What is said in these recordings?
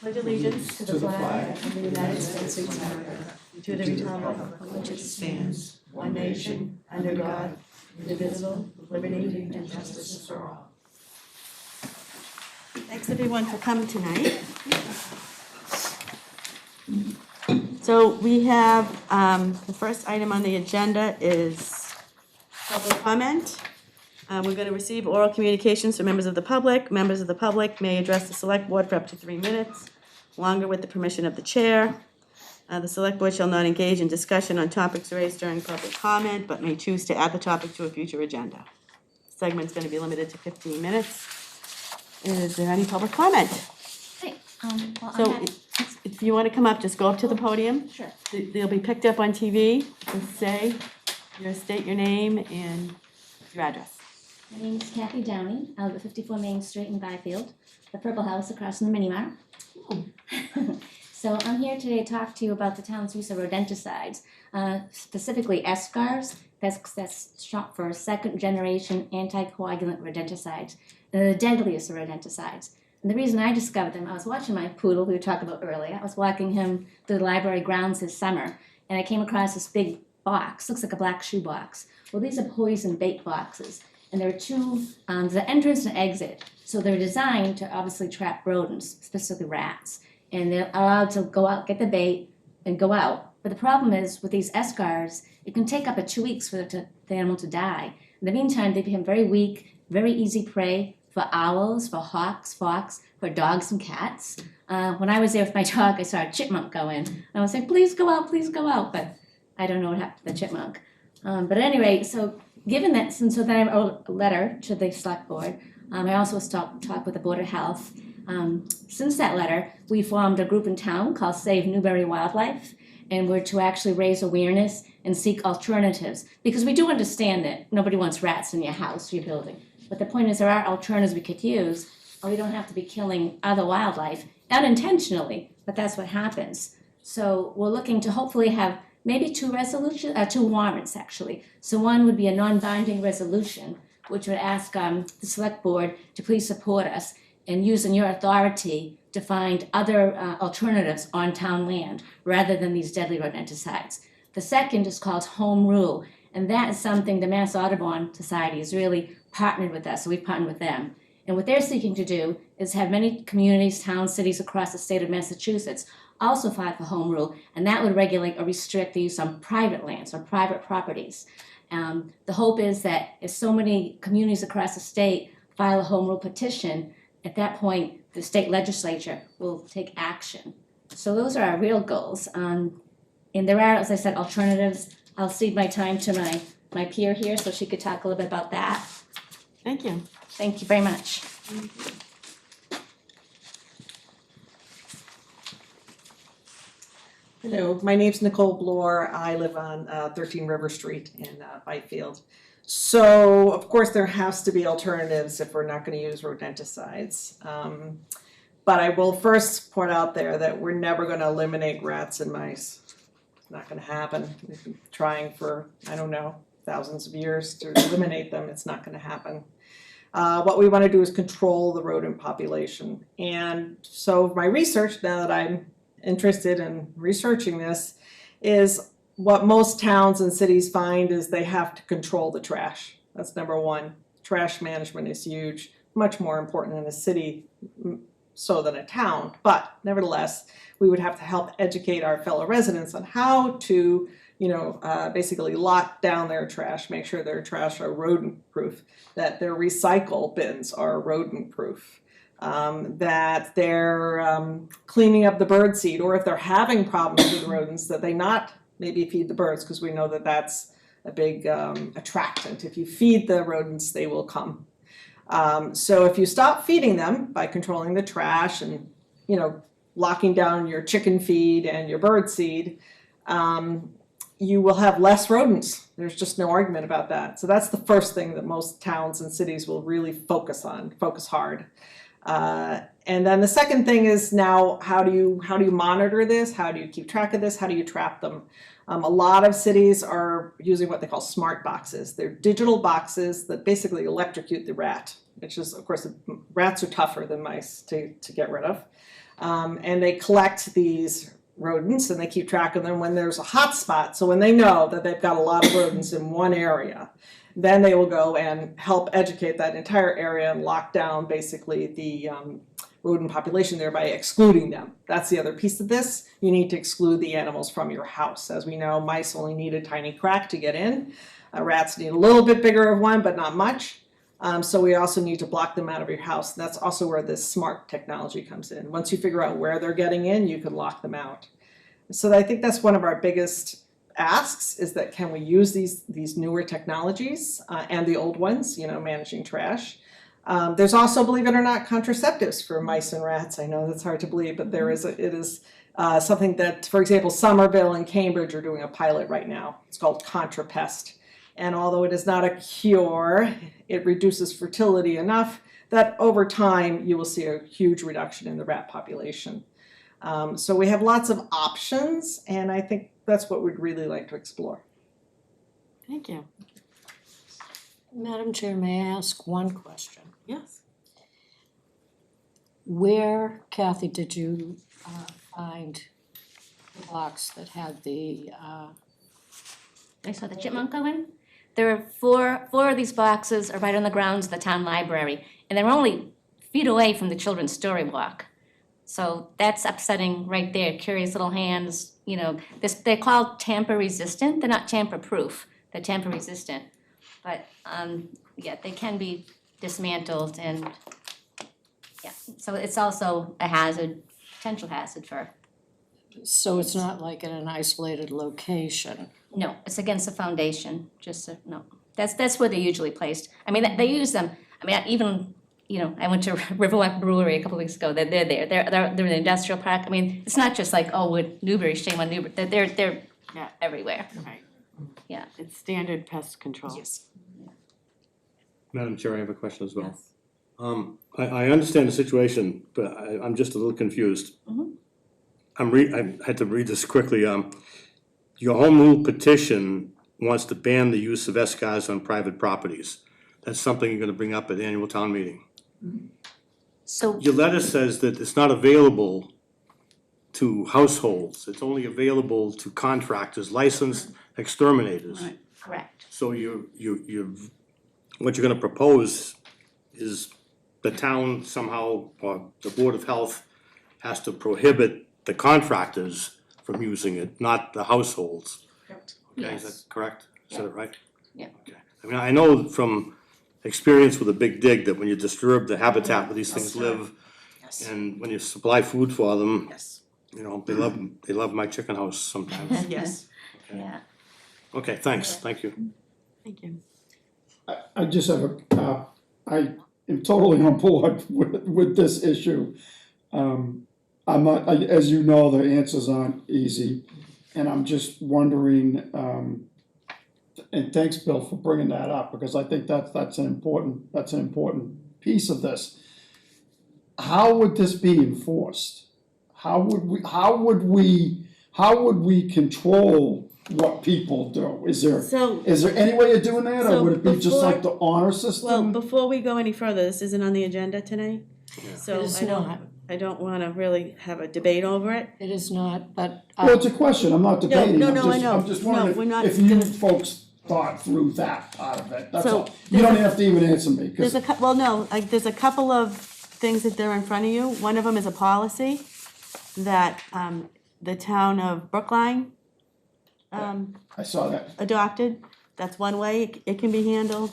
pledge allegiance to the flag of the United States of America, to the republic for which it stands, one nation, under God, indivisible, with liberty and justice for all. Thanks everyone for coming tonight. So we have, the first item on the agenda is public comment. We're going to receive oral communications from members of the public. Members of the public may address the select board for up to 3 minutes, longer with the permission of the chair. The select board shall not engage in discussion on topics raised during public comment, but may choose to add the topic to a future agenda. The segment's going to be limited to 15 minutes. Is there any public comment? Hey, well, So if you want to come up, just go up to the podium. Sure. They'll be picked up on TV. Just state your name and your address. My name is Kathy Downey. I live at 54 Main Street in Byfield, the Purple House across from the Mini Mart. So I'm here today to talk to you about the town's use of rodenticides, specifically eschars. That's short for second-generation anticoagulant rodenticides. They're the deadliest of rodenticides. And the reason I discovered them, I was watching my poodle we were talking about earlier. I was walking him through the library grounds this summer, and I came across this big box, looks like a black shoe box. Well, these are poison bait boxes, and there are two, the entrance and exit. So they're designed to obviously trap rodents, specifically rats. And they're allowed to go out, get the bait, and go out. But the problem is, with these eschars, it can take up to 2 weeks for the animal to die. In the meantime, they become very weak, very easy prey for owls, for hawks, fox, for dogs and cats. When I was there with my dog, I saw a chipmunk go in. And I was like, please go out, but I don't know what happened to the chipmunk. But anyway, so given that, since so then I wrote a letter to the select board, I also talked with the Board of Health. Since that letter, we formed a group in town called Save Newberry Wildlife, and we're to actually raise awareness and seek alternatives, because we do understand that nobody wants rats in your house, your building. But the point is, there are alternatives we could use, or we don't have to be killing other wildlife unintentionally, but that's what happens. So we're looking to hopefully have maybe two warrants actually. So one would be a non-binding resolution, which would ask the select board to please support us in using your authority to find other alternatives on town land rather than these deadly rodenticides. The second is called Home Rule, and that is something the Mass Audubon Society has really partnered with us, so we've partnered with them. And what they're seeking to do is have many communities, towns, cities across the state of Massachusetts also file for Home Rule, and that would regulate or restrict the use on private lands or private properties. The hope is that if so many communities across the state file a Home Rule petition, at that point, the state legislature will take action. So those are our real goals. And there are, as I said, alternatives. I'll cede my time to my peer here so she could talk a little bit about that. Thank you. Thank you very much. Hello, my name's Nicole Bloor. I live on 13 River Street in Byfield. So, of course, there has to be alternatives if we're not going to use rodenticides. But I will first point out there that we're never going to eliminate rats and mice. It's not going to happen. We've been trying for, I don't know, thousands of years to eliminate them. It's not going to happen. What we want to do is control the rodent population. And so my research, now that I'm interested in researching this, is what most towns and cities find is they have to control the trash. That's number one. Trash management is huge, much more important in a city so than a town. But nevertheless, we would have to help educate our fellow residents on how to, basically lock down their trash, make sure their trash are rodent-proof, that their recycle bins are rodent-proof. That they're cleaning up the bird seed, or if they're having problems with rodents, that they not maybe feed the birds, because we know that that's a big attractant. If you feed the rodents, they will come. So if you stop feeding them by controlling the trash and, locking down your chicken feed and your bird seed, you will have less rodents. There's just no argument about that. So that's the first thing that most towns and cities will really focus hard. And then the second thing is now, how do you monitor this? How do you keep track of this? How do you trap them? A lot of cities are using what they call smart boxes. They're digital boxes that basically electrocute the rat, which is, of course, rats are tougher than mice to get rid of. And they collect these rodents and they keep track of them when there's a hot spot. So when they know that they've got a lot of rodents in one area, then they will go and help educate that entire area and lock down basically the rodent population there by excluding them. That's the other piece of this. You need to exclude the animals from your house. As we know, mice only need a tiny crack to get in. Rats need a little bit bigger of one, but not much. So we also need to block them out of your house. That's also where this smart technology comes in. Once you figure out where they're getting in, you can lock them out. So I think that's one of our biggest asks, is that can we use these newer technologies and the old ones, managing trash. There's also, believe it or not, contraceptives for mice and rats. I know that's hard to believe, but it is something that, for example, Somerville and Cambridge are doing a pilot right now. It's called ContraPest. And although it is not a cure, it reduces fertility enough that over time you will see a huge reduction in the rat population. So we have lots of options, and I think that's what we'd really like to explore. Thank you. Madam Chair, may I ask one question? Yes. Where, Kathy, did you find the box that had the, I saw the chipmunk go in. There are four of these boxes are right on the grounds of the town library, and they're only feet away from the children's storybook. So that's upsetting right there. Curious little hands, they're called tamper resistant. They're not tamper proof. They're tamper resistant. But they can be dismantled, and so it's also a hazard, potential hazard for. so it's not like in an isolated location? No, it's against the foundation. No, that's where they're usually placed. I mean, they use them. I mean, even I went to Riverwalk Brewery a couple weeks ago. They're there. They're in the industrial park. I mean, it's not just like with Newbury. Shame on Newbury. They're Yeah. everywhere. Right. Yeah. It's standard pest control. Yes. Madam Chair, I have a question as well. Yes. I understand the situation, but I'm just a little confused. Mhm. I had to read this quickly. Your home rule petition wants to ban the use of escars on private properties. That's something you're gonna bring up at the annual town meeting. So Your letter says that it's not available to households. It's only available to contractors, licensed exterminators. Right. correct. So what you're gonna propose is the town somehow, or the Board of Health has to prohibit the contractors from using it, not the households. Correct. Okay, is Yes. that correct? Is that right? Yeah. Okay. I mean, I know from experience with a big dig that when you disturb the habitat where these things live, Yes. and when you supply food for them, Yes. they love my chicken house sometimes. Yes. Yeah. Okay, thanks, thank you. Thank you. I just have I am totally on board with this issue. I'm not, as you know, the answers aren't easy, and I'm just wondering, and thanks, Bill, for bringing that up, because I think that's an important piece of this. How would this be enforced? How would we control what people do? Is there any way of doing that, So or would it be just before- like the honor Well, system? before we go any further, this isn't on the agenda tonight. Yeah. So It is I don't, not. I don't wanna really have a debate over it. It is not, but Well, it's a question, I'm not debating, no, I'm no, I just, know. I'm just No, we're wondering not if you gonna- folks thought through that part of it, that's So, all. You don't have to even answer me, There's cause, there's a couple of things that they're in front of you. One of them is a policy that, the town of Brookline, I saw that. adopted. That's one way it can be handled.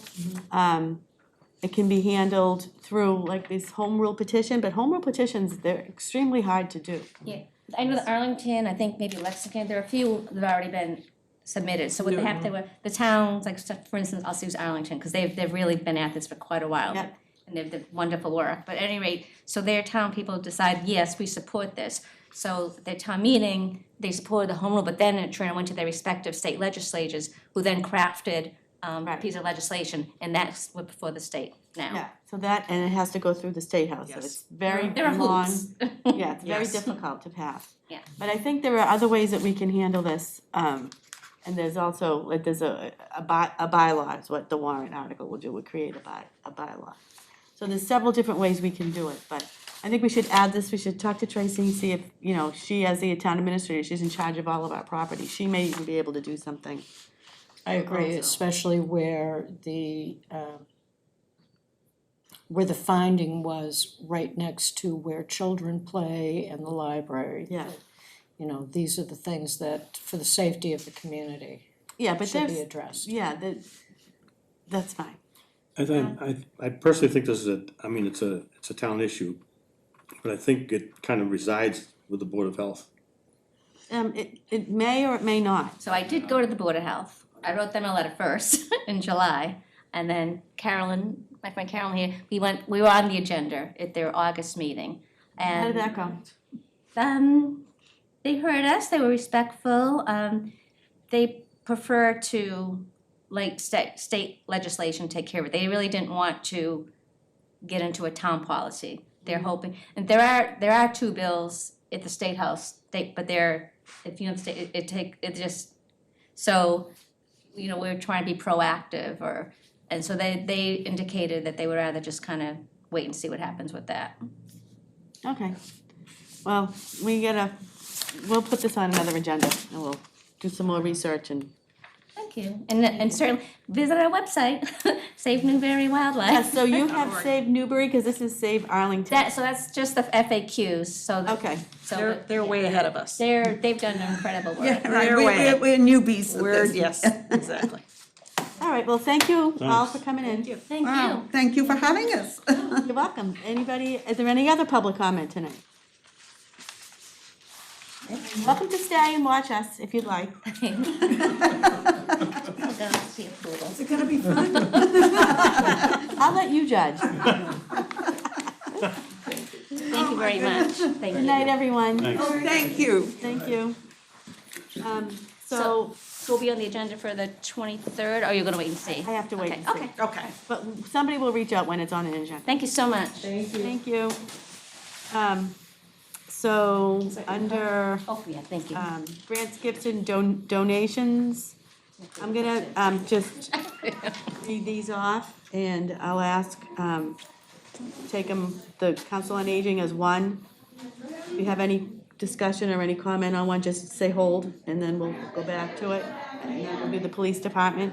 It can be handled through like this home rule petition, but home rule petitions, they're extremely hard to do. Yeah, I know that Arlington, I think maybe Lexington, there are a few that have already been submitted, so what they have to, the towns, like, for instance, I'll use Arlington, because they've really been at this for quite a while. Yeah. And they've done wonderful work, but at any rate, so their town people decide, yes, we support this. So their town meeting, they supported the home rule, but then it went to their respective state legislatures, who then crafted a Right. piece of legislation, and that's what before the state now. Yeah, so that, and it has to go through the State House, so Yes. it's very There are long. hoops. Yeah, it's very Yes. difficult to pass. Yeah. But I think there are other ways that we can handle this, and there's also, like, there's a bylaw is what the warrant article will do, would create a bylaw. So there's several different ways we can do it, but I think we should add this, we should talk to Tracy and see if, you know, she as the town administrator, she's in charge of all of our property, she may even be able to do something. I agree, Also. especially where the finding was right next to where children play and the library. Yeah. You know, these are the things that, for the safety of the community, Yeah, but should be there's, addressed. yeah, that's fine. I personally think this is it's a town issue, but I think it kind of resides with the Board of Health. It may or it may not. So I did go to the Board of Health. I wrote them a letter first in July, and then Carolyn, my friend Carolyn here, we were on the agenda at their August meeting. How did And that go? they heard us, they were respectful, they prefer to like state legislation take care of it. They really didn't want to get into a town policy. They're hoping, and there are two bills at the State House, but they're, if you know, it just, so, you know, we're trying to be proactive and so they indicated that they would rather just kind of wait and see what happens with that. Okay. Well, we'll put this on another agenda and we'll do some more research and. Thank you, and certainly visit our website, Save Newberry Wildlife. Yeah, so you have Save Newbury, because this is Save Arlington. So that's just the FAQs, so. Okay, So They're way ahead of us. they've done incredible work. Yeah, right, They're we- way ahead. we're newbies at We're, this. yes, exactly. all right, well, thank you all Thanks. for coming in. Thank Wow, you. thank you for having us. You're welcome. Anybody, is there any other public comment tonight? Welcome to stay and watch us if you'd like. I'll go see a poodle. It's gonna be fun. I'll let you judge. Thank you very much. Thank Good night, you. everyone. Thanks. Thank you. Thank you. So we'll be on the agenda for the 23rd, or are you gonna wait and see? I have to wait Okay, and see. okay. Okay. But somebody will reach out when it's on an agenda. Thank you so much. Thank you. So, under, Oh, yeah, thank you. grants, gifts, and donations, I'm gonna, just read these off, and I'll ask, take them, the Council on Aging as one. If you have any discussion or any comment on one, just say hold, and then we'll go back to it, and then we'll do the police department.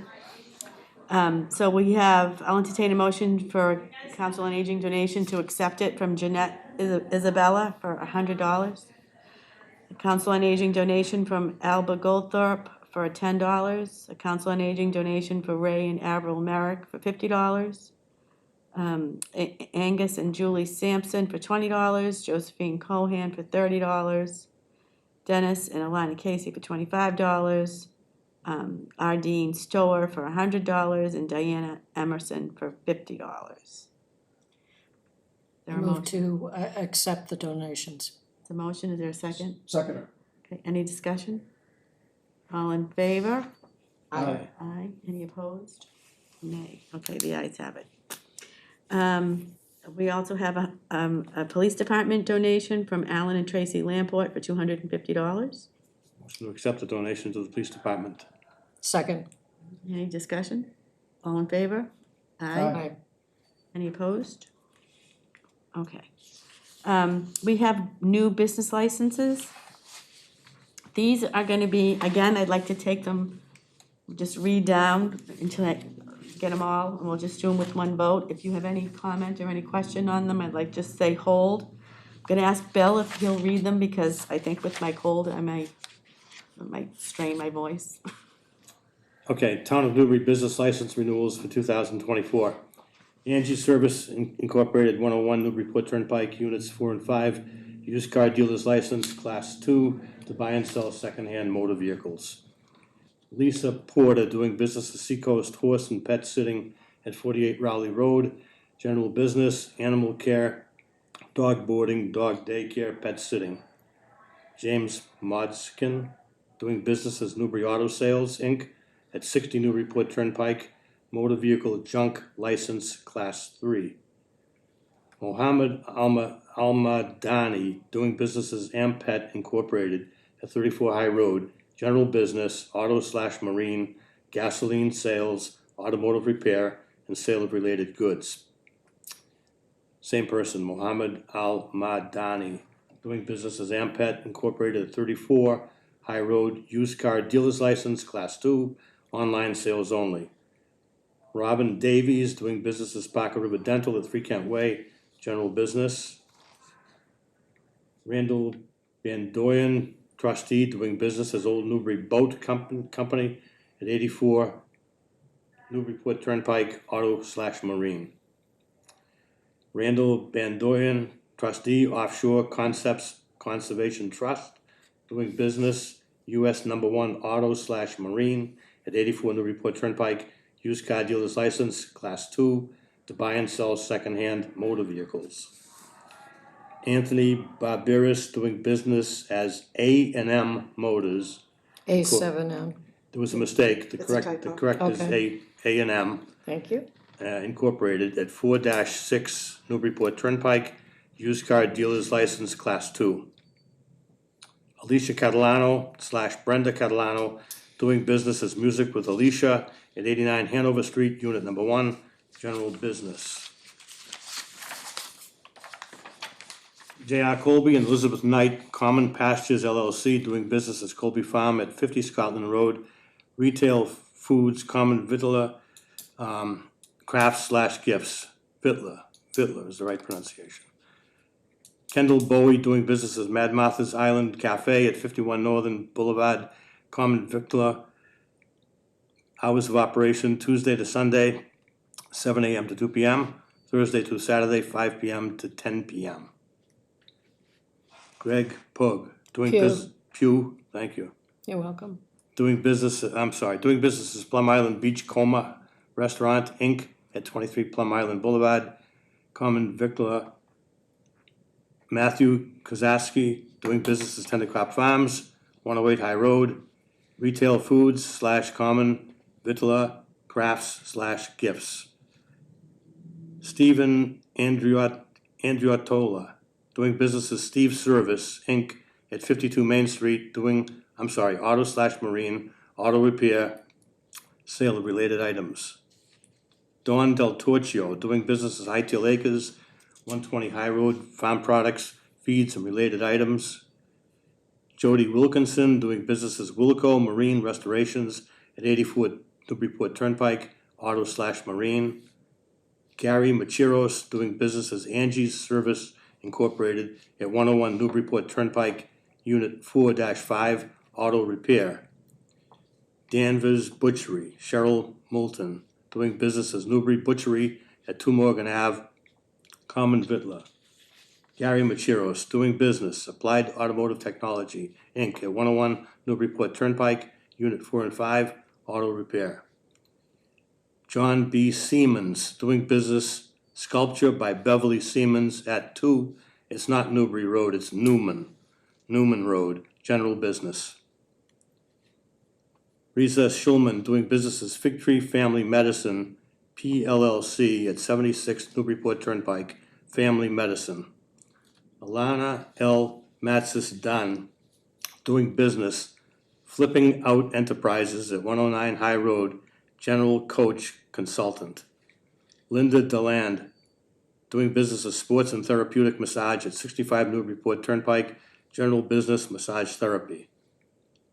So we have, I'll entertain a motion for Council on Aging donation to accept it from Jeanette Isabella for $100. A Council on Aging donation from Alba Goldthorpe for $10. A Council on Aging donation for Ray and Avril Merrick for $50. Angus and Julie Sampson for $20. Josephine Cohan for $30. Dennis and Alana Casey for $25. Ardeen Stower for $100 and Diana Emerson for $50. I move to accept the donations. The motion, is there a second? Seconder. Okay, any discussion? All in favor? Aye. Aye, any opposed? Nay, okay, the ayes have it. We also have a police department donation from Alan and Tracy Lamport for $250. Motion to accept the donation to the police department. Second. Any discussion? All in favor? Aye. Any opposed? Okay. We have new business licenses. These are gonna be, again, I'd like to take them, just read down until I get them all, and we'll just do them with one vote. If you have any comment or any question on them, I'd like just say hold. I'm gonna ask Bill if he'll read them, because I think with my cold, I might strain my voice. Okay, Town of Newbury business license renewals for 2024. Angie Service Incorporated, 101 Newburyport Turnpike, Units 4 and 5, used car dealer's license, Class 2, to buy and sell secondhand motor vehicles. Lisa Porter, doing business at Seacoast Horse and Pet Sitting at 48 Rowley Road, general business, animal care, dog boarding, dog daycare, pet sitting. James Modskin, doing business as Newbury Auto Sales, Inc., at 60 Newburyport Turnpike, motor vehicle junk license, Class 3. Mohammed Almadani, doing business as Ampet Incorporated at 34 High Road, general business, auto/marine, gasoline sales, automotive repair, and sale of related goods. Same person, Mohammed Al Madani, doing business as Ampet Incorporated at 34 High Road, used car dealer's license, Class 2, online sales only. Robin Davies, doing business as Parker River Dental at 3 Kent Way, general business. Randall Bandoyan, trustee, doing business as Old Newbury Boat Company at 84 Newburyport Turnpike, auto/marine. Randall Bandoyan, trustee, Offshore Concepts Conservation Trust, doing business US #1 auto/marine at 84 Newburyport Turnpike, used car dealer's license, Class 2, to buy and sell secondhand motor vehicles. Anthony Barberis, doing business as A&M Motors. A7M, There was a mistake. The It's a correct typo. is A&M thank you. Incorporated at 4-6 Newburyport Turnpike, used car dealer's license, Class 2. Alicia Catalano/Brenda Catalano, doing business as Music with Alicia at 89 Hanover Street, Unit Number 1, general business. J.R. Colby and Elizabeth Knight, Common Pastures LLC, doing business as Colby Farm at 50 Scotland Road, retail foods, common vitella, crafts/gifts, Vittler is the right pronunciation. Kendall Bowie, doing business as Mad Martha's Island Cafe at 51 Northern Boulevard, common victular, hours of operation Tuesday to Sunday, 7 a.m. to 2 p.m., Thursday to Saturday, 5 p.m. to 10 p.m. Greg Pug, doing Pugh. business, Pew, thank you. You're welcome. Doing business as Plum Island Beach Coma Restaurant, Inc. at 23 Plum Island Boulevard, common victular. Matthew Kozaski, doing business as Tender Crop Farms, 108 High Road, retail foods/common vitilla, crafts/gifts. Stephen Andriottola, doing business as Steve Service, Inc. at 52 Main Street, auto/marine, auto repair, sale of related items. Dawn Del Torchio, doing business as Hightail Acres, 120 High Road, farm products, feeds, and related items. Jody Wilkinson, doing business as Wilco Marine Restorations at 84 Newburyport Turnpike, auto/marine. Gary Machiros, doing business as Angie's Service Incorporated at 101 Newburyport Turnpike, Unit 4-5, auto repair. Danvers Butchery, Cheryl Moulton, doing business as Newbury Butchery at 2 Morgan Ave, common vitla. Gary Machiros, doing business, Applied Automotive Technology, Inc. at 101 Newburyport Turnpike, Unit 4 and 5, auto repair. John B. Siemens, doing business, Sculpture by Beverly Siemens at 2, it's not Newbury Road, it's Newman Road, general business. Reza Schulman, doing business as Fig Tree Family Medicine, PLLC at 76 Newburyport Turnpike, family medicine. Alana L. Matsis Dunn, doing business, Flipping Out Enterprises at 109 High Road, general coach consultant. Linda Deland, doing business as Sports and Therapeutic Massage at 65 Newburyport Turnpike, general business, massage therapy.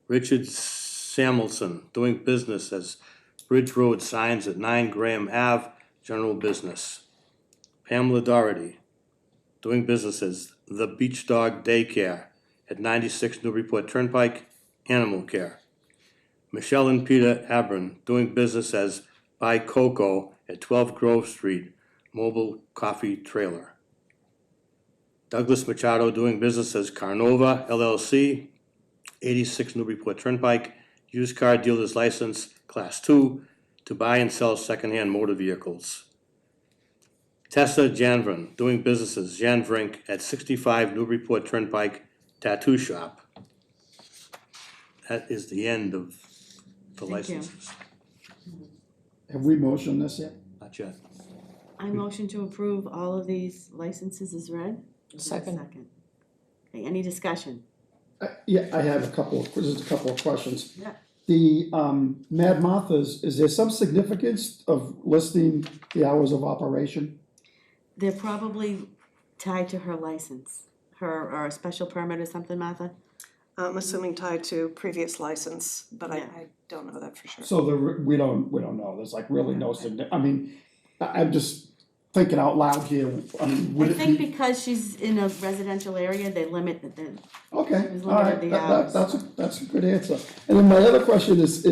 Richard Samuelson, doing business as Bridge Road Signs at 9 Graham Ave, general business. Pamela Doherty, doing business as The Beach Dog Daycare at 96 Newburyport Turnpike, animal care. Michelle and Peter Abram, doing business as Buy Coco at 12 Grove Street, mobile coffee trailer. Douglas Machado, doing business as Carnova LLC, 86 Newburyport Turnpike, used car dealer's license, Class 2, to buy and sell secondhand motor vehicles. Tessa Janvrin, doing business as Jan Vrink at 65 Newburyport Turnpike, tattoo shop. That is the end of the Thank you. licenses. Have we motioned this yet? Not yet. I motion to approve all of these licenses as read. Second. Okay, any discussion? Yeah, I have just a couple of questions. Yeah. The Mad Martha's, is there some significance of listing the hours of operation? they're probably tied to her license, or a special permit or something, Martha? I'm assuming tied to previous license, but Yeah. I don't know that for sure. So we don't know, there's like really no I mean, I'm just thinking out loud here, I mean, I would it think be? because she's in a residential area, they limit the, Okay, It's all right, limited the hours. that's a good answer. And then my other question is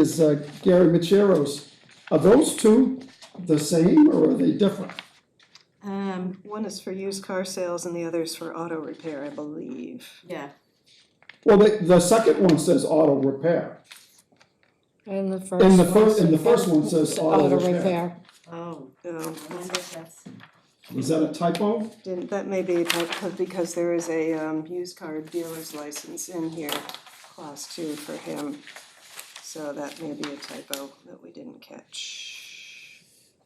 Gary Macheros, are those two the same or are they different? One is for used car sales and the other is for auto repair, I believe. yeah, Well, the second one says auto repair. And the first And the one first, and the says first one says auto repair. oh, No, I wonder if that's, Was that a typo? that may be because there is a used car dealer's license in here, class 2 for him. So that may be a typo that we didn't catch.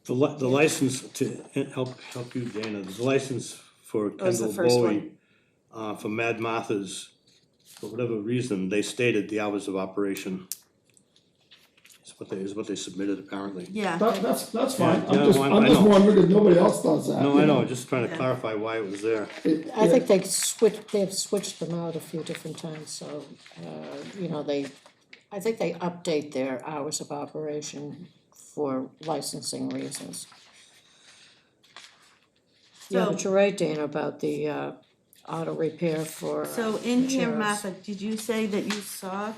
The license to help you, Dana, the license for Oh, it's the Kendall first Bowie, for Mad Martha's, for whatever reason, they stated the hours of operation. Is what they submitted apparently. yeah. That's fine, Yeah, I'm just I know. wondering because nobody else does that. No, you I know. know, just trying to clarify why it was there. I think they've switched them out a few different times, so, you know, I think they update their hours of operation for licensing reasons. Yeah, So- but you're right, Dana, about the, auto repair for. So in here, Macheros. Martha, did you say that you saw,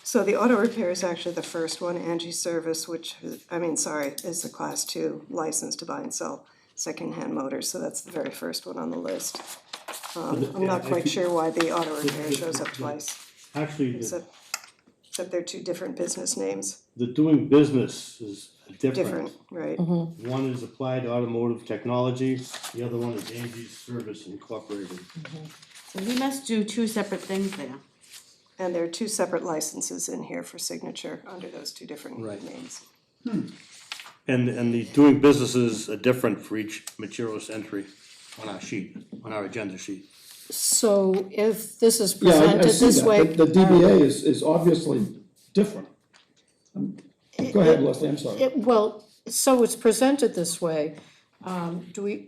So the auto repair is actually the first one, Angie Service, which, is the class 2 license to buy and sell secondhand motors, so that's the very first one on the list. I'm not quite sure why the auto repair shows up twice, Actually, except they're two different business names, the doing business is different. different, right? One is Applied Automotive Technology, the other one is Angie's Service Incorporated. so we must do two separate things there. And there are two separate licenses in here for signature under those two different Right. names. And the doing businesses are different for each Macheros entry on our sheet, on our agenda sheet. So if this is Yeah, I presented see this way. that, the DBA is obviously different. Go ahead, Leslie, I'm sorry. Well, so it's presented this way,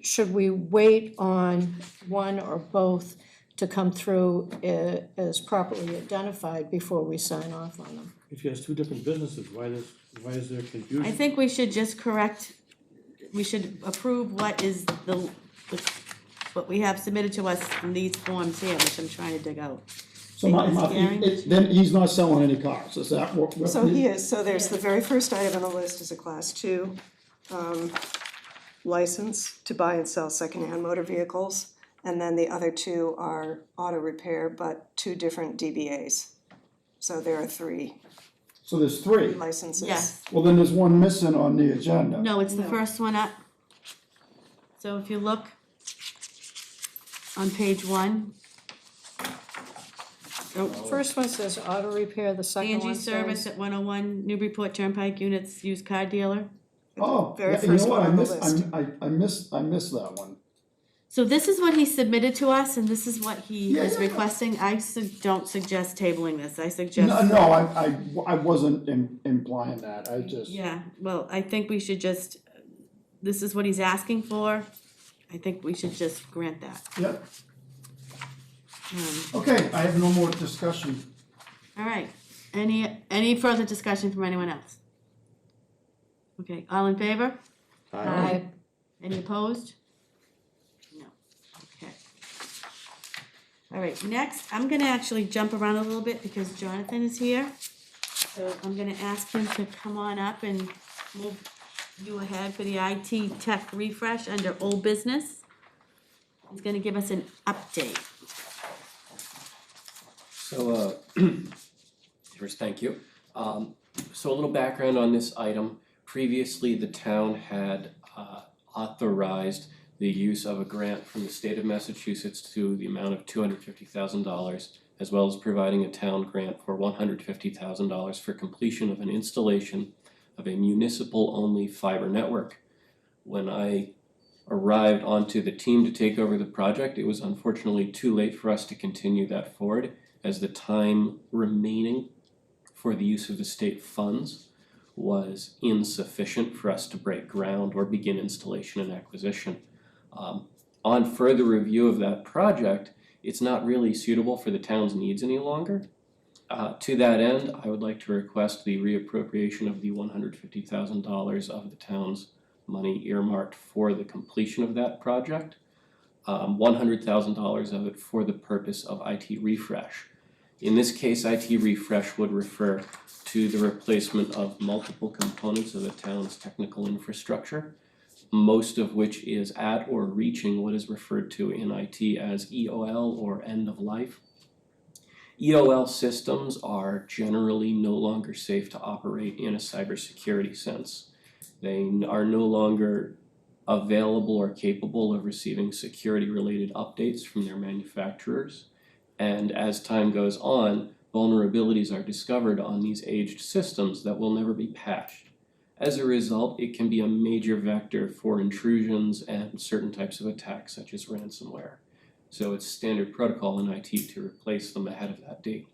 should we wait on one or both to come through as properly identified before we sign off on them? If he has two different businesses, why is there confusion? I think we should just we should approve what is what we have submitted to us in these forms here, which I'm trying to dig out. So then he's not selling any cars, is that what? So he is, so there's the very first item on the list is a class 2 license to buy and sell secondhand motor vehicles. And then the other two are auto repair, but two different DBAs. So there are 3 So there's 3. licenses. Yes, Well, then there's one missing on the agenda. no, it's the No. first one up. So if you look on page 1, First one says auto repair, the second one Angie says. Service at 101 Newburyport Turnpike Units, used car dealer. Oh, Very yeah, you know first what, one I on the missed, I missed that one. So this is what he submitted to us, and this is what he Yeah, is yeah, yeah. requesting. I don't suggest tabling this, I suggest. No, I wasn't implying that, I just. Yeah, well, I think we should just, this is what he's asking for. I think we should just grant that. Yep, Um, okay, I have no more discussion. All right, any further discussion from anyone else? Okay, all in favor? Aye. Any opposed? No, okay. All right, next, I'm gonna actually jump around a little bit because Jonathan is here. So I'm gonna ask him to come on up and move you ahead for the IT tech refresh under old business. He's gonna give us an update. So, first, thank you. So a little background on this item. Previously, the town had authorized the use of a grant from the state of Massachusetts to the amount of $250,000, as well as providing a town grant for $150,000 for completion of an installation of a municipal-only fiber network. When I arrived onto the team to take over the project, it was unfortunately too late for us to continue that forward, as the time remaining for the use of the state funds was insufficient for us to break ground or begin installation and acquisition. On further review of that project, it's not really suitable for the town's needs any longer. To that end, I would like to request the reappropriation of the $150,000 of the town's money earmarked for the completion of that project. $100,000 of it for the purpose of IT refresh. In this case, IT refresh would refer to the replacement of multiple components of the town's technical infrastructure, most of which is at or reaching what is referred to in IT as EOL or end of life. EOL systems are generally no longer safe to operate in a cybersecurity sense. They are no longer available or capable of receiving security-related updates from their manufacturers. And as time goes on, vulnerabilities are discovered on these aged systems that will never be patched. As a result, it can be a major vector for intrusions and certain types of attacks, such as ransomware. So it's standard protocol in IT to replace them ahead of that date.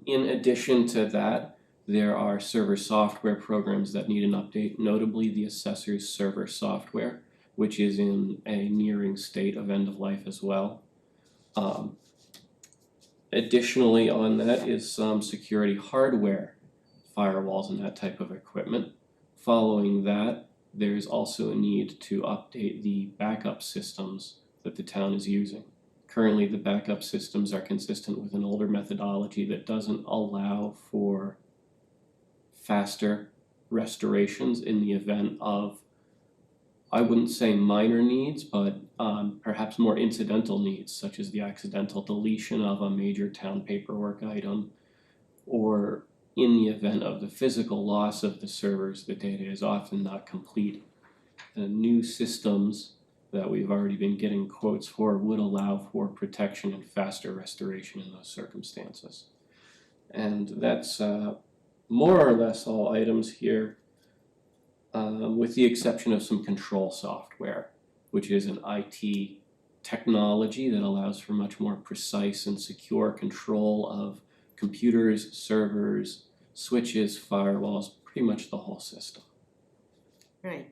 In addition to that, there are server software programs that need an update, notably the assessor's server software, which is in a nearing state of end of life as well. Additionally on that is some security hardware, firewalls and that type of equipment. Following that, there's also a need to update the backup systems that the town is using. Currently, the backup systems are consistent with an older methodology that doesn't allow for faster restorations in the event of, I wouldn't say minor needs, but perhaps more incidental needs, such as the accidental deletion of a major town paperwork item, or in the event of the physical loss of the servers, the data is often not complete. The new systems that we've already been getting quotes for would allow for protection and faster restoration in those circumstances. And that's more or less all items here, with the exception of some control software, which is an IT technology that allows for much more precise and secure control of computers, servers, switches, firewalls, pretty much the whole system. Right.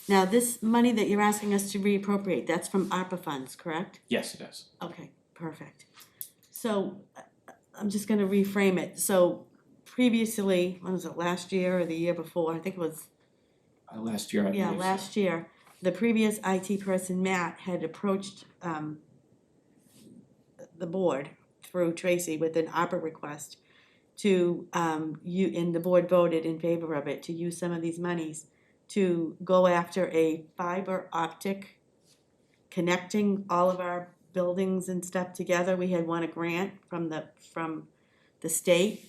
Now, this money that you're asking us to reappropriate, that's from ARPA funds, correct? Yes, it is. Okay, perfect. So I'm just gonna reframe it. So previously, when was it, last year or the year before? I think it was, Last year, I believe. yeah, so. last year. The previous IT person, Matt, had approached the board through Tracy with an ARPA request to, and the board voted in favor of it, to use some of these monies to go after a fiber optic connecting all of our buildings and stuff together. We had won a grant from the state.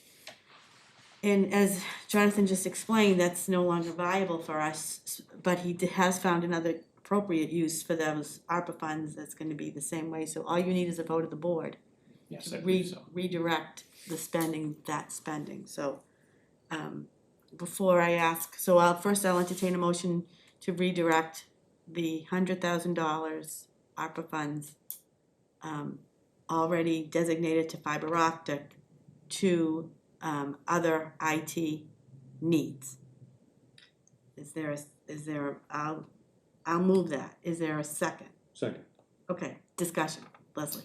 And as Jonathan just explained, that's no longer viable for us, but he has found another appropriate use for those ARPA funds that's gonna be the same way. So all you need is a vote of the board Yes, to I believe so. redirect the spending, So before I ask, so I'll entertain a motion to redirect the $100,000 ARPA funds already designated to fiber optic to other IT needs. I'll move that. Is there a second? Second. Okay, discussion. Leslie?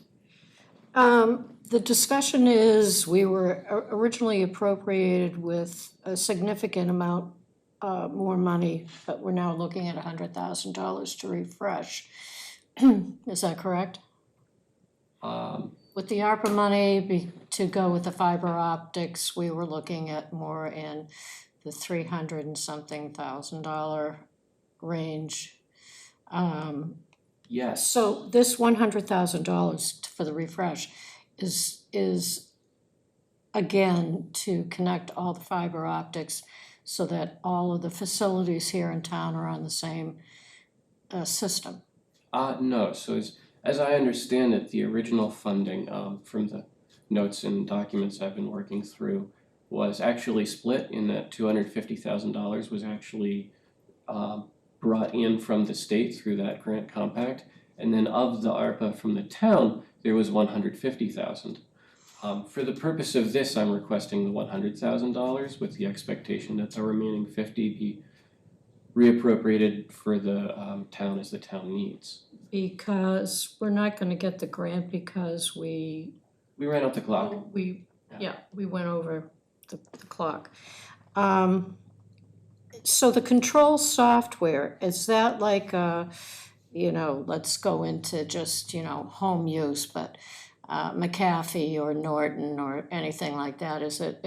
The discussion is, we were originally appropriated with a significant amount more money, but we're now looking at $100,000 to refresh. Is that correct? With the ARPA money to go with the fiber optics, we were looking at more in the $300 and something thousand range. Yes. So this $100,000 for the refresh is again to connect all the fiber optics so that all of the facilities here in town are on the same system. No, so as I understand it, the original funding from the notes and documents I've been working through was actually split in that $250,000 was actually brought in from the state through that grant compact, and then of the ARPA from the town, there was $150,000. For the purpose of this, I'm requesting the $100,000 with the expectation that the remaining $50,000 be reappropriated for the town as the town needs. Because we're not gonna get the grant because we, We ran out the clock. we went over the clock. So the control software, is that like let's go into just, home use, but McAfee or Norton or anything like that? Is it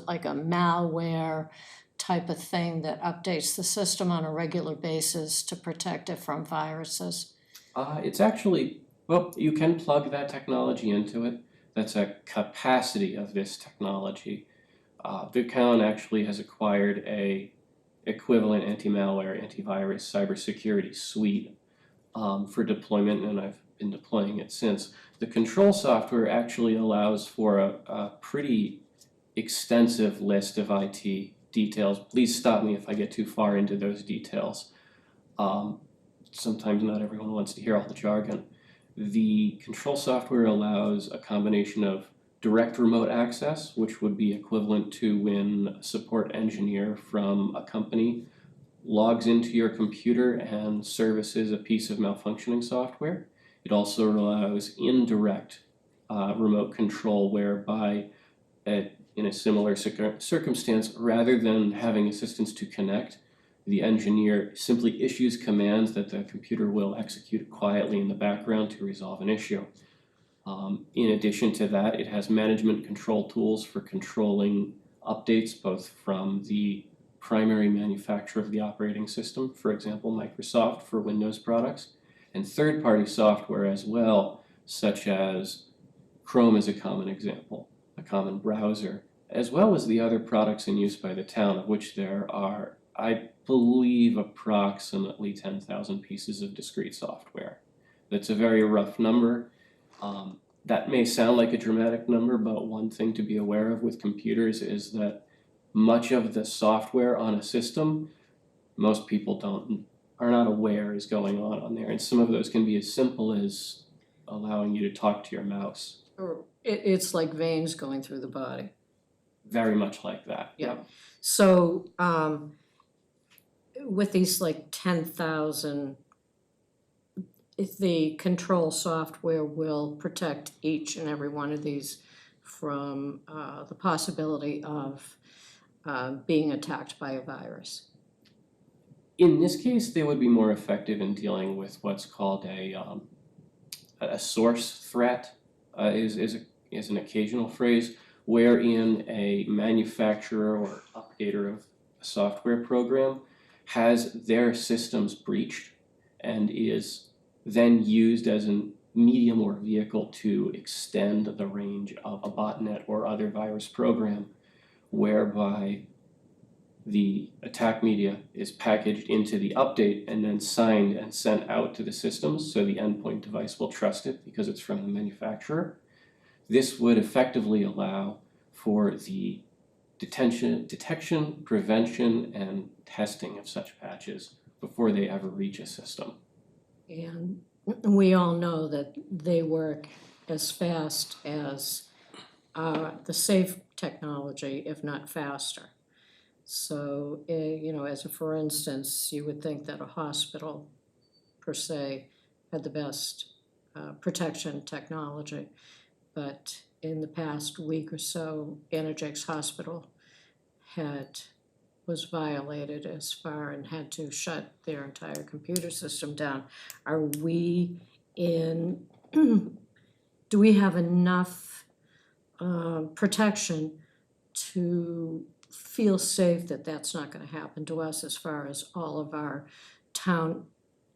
like a malware type of thing that updates the system on a regular basis to protect it from viruses? It's actually, well, you can plug that technology into it. That's a capacity of this technology. VidCon actually has acquired a equivalent anti-malware, antivirus, cybersecurity suite for deployment, and I've been deploying it since. The control software actually allows for a pretty extensive list of IT details. Please stop me if I get too far into those details. Sometimes not everyone wants to hear all the jargon. The control software allows a combination of direct remote access, which would be equivalent to when a support engineer from a company logs into your computer and services a piece of malfunctioning software. It also allows indirect remote control, whereby in a similar circumstance, rather than having assistants to connect, the engineer simply issues commands that the computer will execute quietly in the background to resolve an issue. In addition to that, it has management control tools for controlling updates, both from the primary manufacturer of the operating system, for example, Microsoft for Windows products, and third-party software as well, such as Chrome is a common example, a common browser, as well as the other products in use by the town, of which there are, I believe, approximately 10,000 pieces of discrete software. That's a very rough number. That may sound like a dramatic number, but one thing to be aware of with computers is that much of the software on a system, most people are not aware is going on there. And some of those can be as simple as allowing you to talk to your mouse. Or it's like veins going through the body. Very much like that. Yeah. So with these like 10,000, the control software will protect each and every one of these from the possibility of being attacked by a virus. In this case, they would be more effective in dealing with what's called a source threat, is an occasional phrase, wherein a manufacturer or updater of a software program has their systems breached and is then used as a medium or vehicle to extend the range of a botnet or other virus program, whereby the attack media is packaged into the update and then signed and sent out to the systems, so the endpoint device will trust it because it's from the manufacturer. This would effectively allow for the detection, prevention, and testing of such patches before they ever reach a system. And we all know that they work as fast as the safe technology, if not faster. So, as a for instance, you would think that a hospital per se had the best protection technology. But in the past week or so, Energex Hospital was violated as far and had to shut their entire computer system down. Are we do we have enough protection to feel safe that that's not going to happen to us as far as all of our town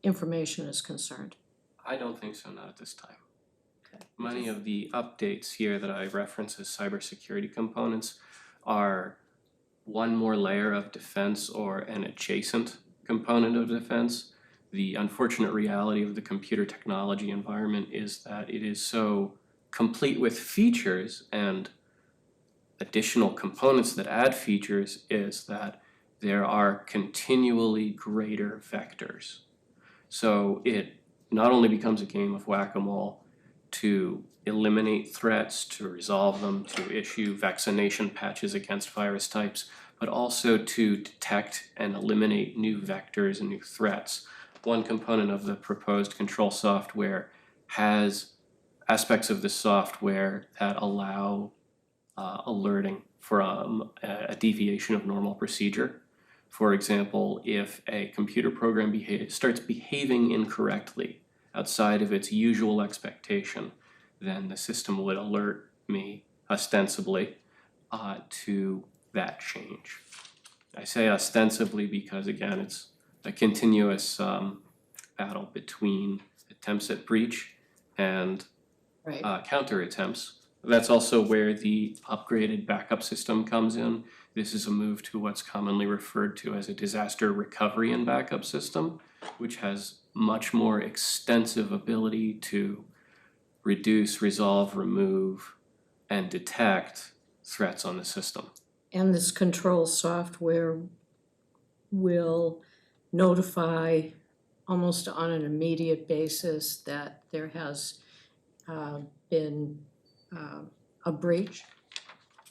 information is concerned? I don't think so, not at this time. Okay. Many of the updates here that I reference as cybersecurity components are one more layer of defense or an adjacent component of defense. The unfortunate reality of the computer technology environment is that it is so complete with features and additional components that add features is that there are continually greater vectors. So it not only becomes a game of whack-a-mole to eliminate threats, to resolve them, to issue vaccination patches against virus types, but also to detect and eliminate new vectors and new threats. One component of the proposed control software has aspects of the software that allow alerting from a deviation of normal procedure. For example, if a computer program starts behaving incorrectly outside of its usual expectation, then the system would alert me ostensibly to that change. I say ostensibly because, again, it's a continuous battle between attempts at breach and Right. counter attempts. That's also where the upgraded backup system comes in. This is a move to what's commonly referred to as a disaster recovery and backup system, which has much more extensive ability to reduce, resolve, remove, and detect threats on the system. And this control software will notify almost on an immediate basis that there has been a breach?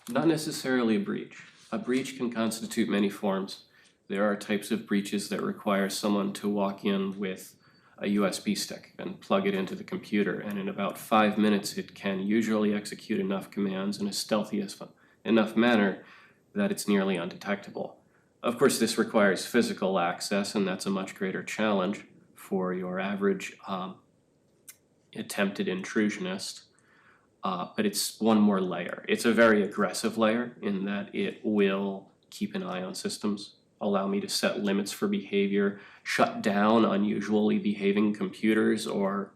Not necessarily a breach. A breach can constitute many forms. There are types of breaches that require someone to walk in with a USB stick and plug it into the computer, and in about 5 minutes it can usually execute enough commands in a stealthy enough manner that it's nearly undetectable. Of course, this requires physical access, and that's a much greater challenge for your average attempted intrusionist. But it's one more layer. It's a very aggressive layer in that it will keep an eye on systems, allow me to set limits for behavior, shut down unusually behaving computers or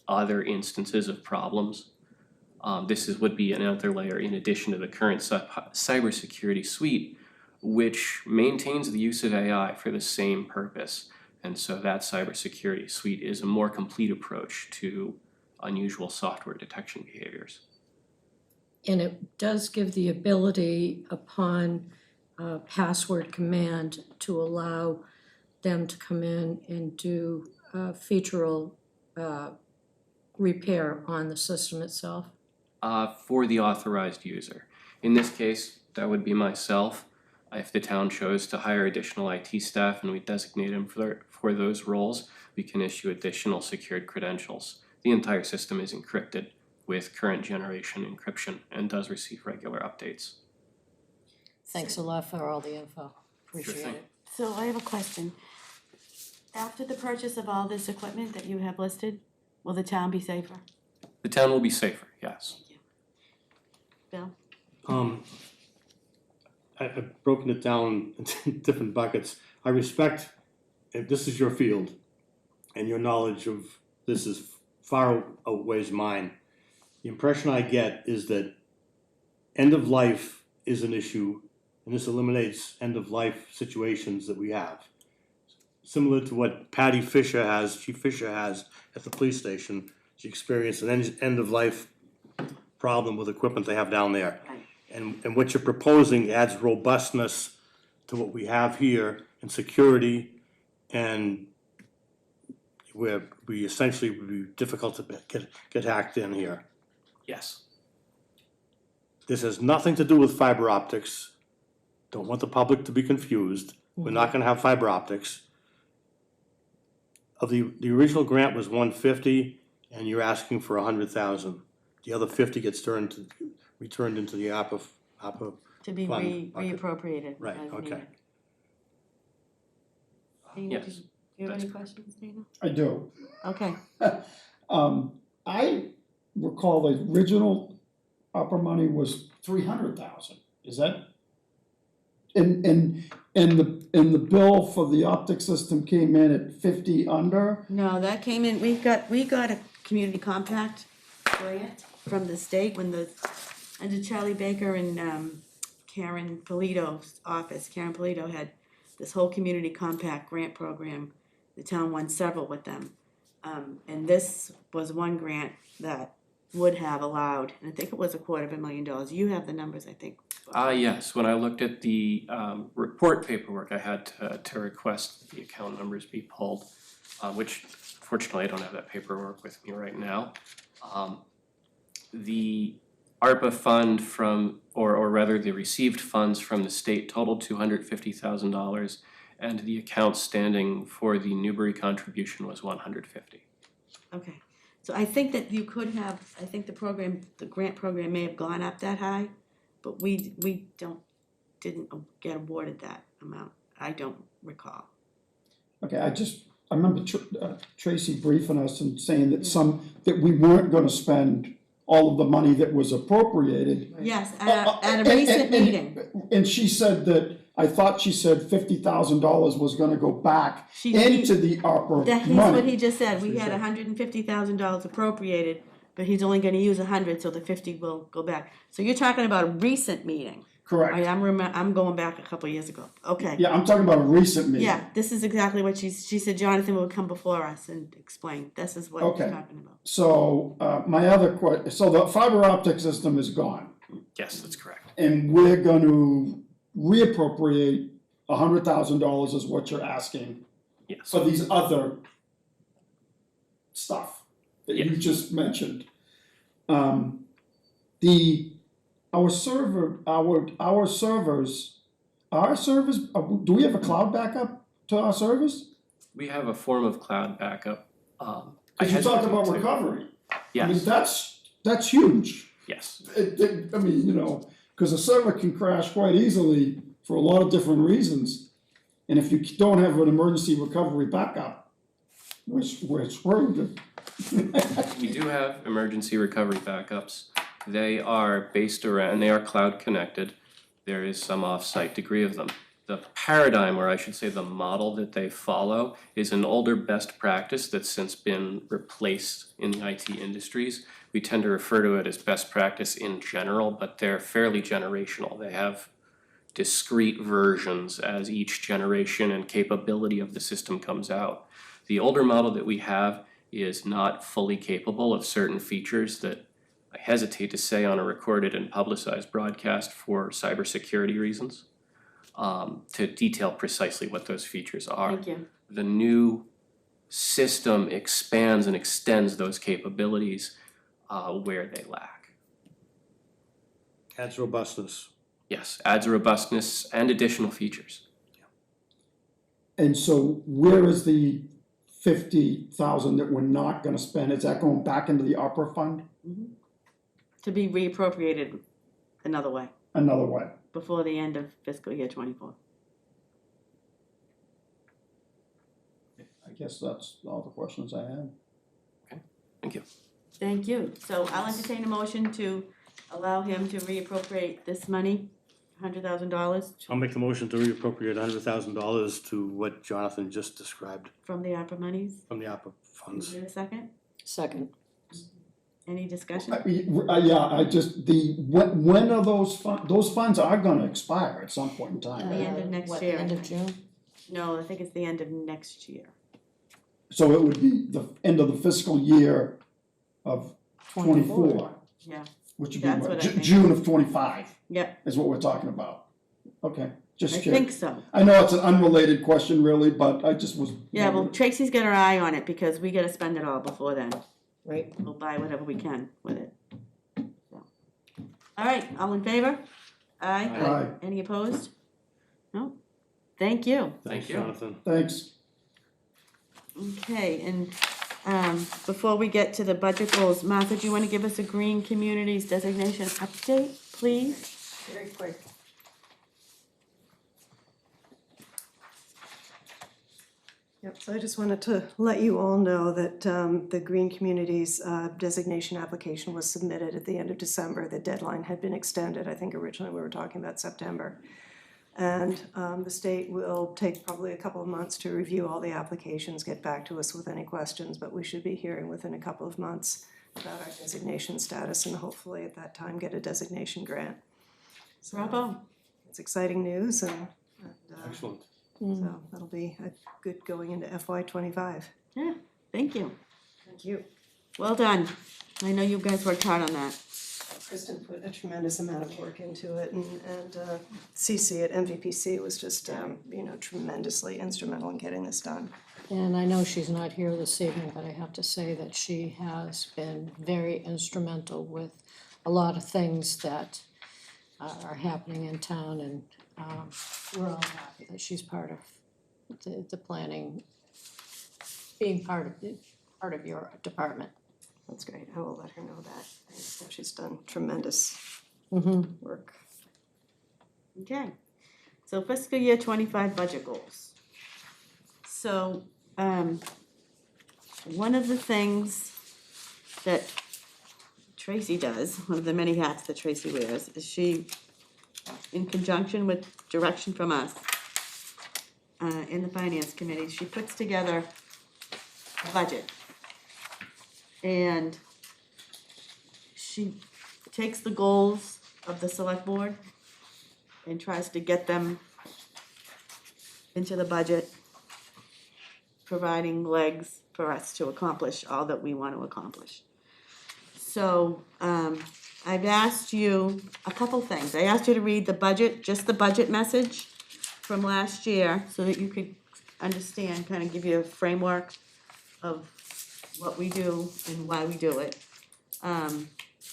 other instances of problems. Would be another layer in addition to the current cybersecurity suite, which maintains the use of AI for the same purpose. And so that cybersecurity suite is a more complete approach to unusual software detection behaviors. And it does give the ability upon password command to allow them to come in and do featural repair on the system itself. For the authorized user. In this case, that would be myself. If the town chose to hire additional IT staff and we designate them for those roles, we can issue additional secured credentials. The entire system is encrypted with current generation encryption and does receive regular updates. Thanks a lot for all the info. Appreciate thing. it. So I have a question. After the purchase of all this equipment that you have listed, will the town be safer? The town will be safer, yes. Bill? I've broken it down into different buckets. I respect, if this is your field, and your knowledge of this is far outweighs mine. The impression I get is that end of life is an issue, and this eliminates end of life situations that we have. Similar to what Patty Fisher has, Chief Fisher has at the police station. She experienced an end of life problem with equipment they have down there. And what you're proposing adds robustness to what we have here and security, and where we essentially would be difficult to get hacked in here. Yes. This has nothing to do with fiber optics. Don't want the public to be confused. We're not gonna have fiber optics. The original grant was $150, and you're asking for $100,000. The other 50 gets returned into the ARPA To be fund bucket. reappropriated. Right, as okay. needed. Dana, Yes, do you have that's any questions, Dana? I do. Okay, I recall the original opera money was 300,000, is that? And the bill for the optic system came in at 50 under? no, that came in, we got a community compact grant from the state under Charlie Baker and Karen Polito's office. Karen Polito had this whole community compact grant program. The town won several with them. And this was one grant that would have allowed, and I think it was $250,000. You have the numbers, I think. Yes, when I looked at the report paperwork, I had to request the account numbers be pulled, which fortunately I don't have that paperwork with me right now. The ARPA fund from, or rather the received funds from the state totaled $250,000, and the account standing for the Newbury contribution was $150,000. Okay, so I think that you could have, I think the grant program may have gone up that high, but we didn't get awarded that amount, I don't recall. Okay, I remember Tracy briefing us and saying that we weren't gonna spend all of the money that was appropriated. Yes, at a recent meeting. And she said that, I thought she said $50,000 was gonna go back into the ARPA That's money. what he just said, we had $150,000 appropriated, but he's only gonna use 100, so the 50 will go back. So you're talking about a recent meeting? Correct. I'm going back a couple of years ago, okay. Yeah, I'm talking about a recent meeting. Yeah, this is exactly what she said Jonathan will come before us and explain, this is what he's Okay. talking about. So, my other so the fiber optic system is gone, Yes, that's correct. and we're gonna reappropriate $100,000 is what you're asking Yes. for these other stuff that you Yes. just mentioned. Our servers, do we have a cloud backup to our servers? We have a form of cloud backup. Cause you talked about recovery. I mean, Yes, that's huge. yes. I mean, cause a server can crash quite easily for a lot of different reasons. And if you don't have an emergency recovery backup, we're screwed. We do have emergency recovery backups. They are based around, they are cloud connected. There is some off-site degree of them. The paradigm, or I should say the model that they follow, is an older best practice that's since been replaced in the IT industries. We tend to refer to it as best practice in general, but they're fairly generational. They have discrete versions as each generation and capability of the system comes out. The older model that we have is not fully capable of certain features that I hesitate to say on a recorded and publicized broadcast for cybersecurity reasons, to detail precisely what those features are. Thank you. The new system expands and extends those capabilities where they lack. Adds robustness. Yes, adds robustness and additional features. And so where is the 50,000 that we're not gonna spend? Is that going back into the opera fund To be reappropriated another way, another way? before the end of fiscal year 24. I guess that's all the questions I had. Thank you. Thank you, so I'll entertain a motion to allow him to reappropriate this money, $100,000 I'll make the motion to reappropriate $100,000 to what Jonathan just described from the ARPA monies. from the ARPA Is funds. there a second? Second. Any discussion? Yeah, I just, when are those funds are gonna expire at some point in time. The end of next What, year, end I of June? No, I think it's the end of next year. So it would be the end of the fiscal year of 24, Yeah, which would be That's what, what I think. June of 25 yep, is what we're talking about. Okay, I just kidding. think so. I know it's an unrelated question really, but I just was. Yeah, well, wondering. Tracy's got her eye on it because we gotta spend it all before then. Right. We'll buy whatever we can with it. So. All right, all in favor? Aye. Aye. Any opposed? No? Thank you. Thanks, you. Jonathan. Thanks. Okay, and before we get to the budget goals, Martha, do you wanna give us a Green Communities designation update, please? Very quick. Yep, so I just wanted to let you all know that the Green Communities designation application was submitted at the end of December. The deadline had been extended. I think originally we were talking about September. And the state will take probably a couple of months to review all the applications, get back to us with any questions, but we should be hearing within a couple of months about our designation status and hopefully at that time get a designation grant. So Bravo. it's exciting news and Excellent. so that'll be a good going into FY '25. Yeah, thank you. Thank you. Well done. I know you guys worked hard on that. Kristen put a tremendous amount of work into it and CC at MVPC was just, tremendously instrumental in getting this done. And I know she's not here this evening, but I have to say that she has been very instrumental with a lot of things that are happening in town, and we're all happy that she's part of the planning, being part of your department. That's great, I will let her know that. I know she's done tremendous work. Okay, so fiscal year 25 budget goals. So, one of the things that Tracy does, one of the many hats that Tracy wears, is she, in conjunction with direction from us, in the finance committee, she puts together a budget. And she takes the goals of the select board and tries to get them into the budget, providing legs for us to accomplish all that we want to accomplish. So, I've asked you a couple things. I asked you to read the budget, just the budget message from last year, so that you could understand, kind of give you a framework of what we do and why we do it. And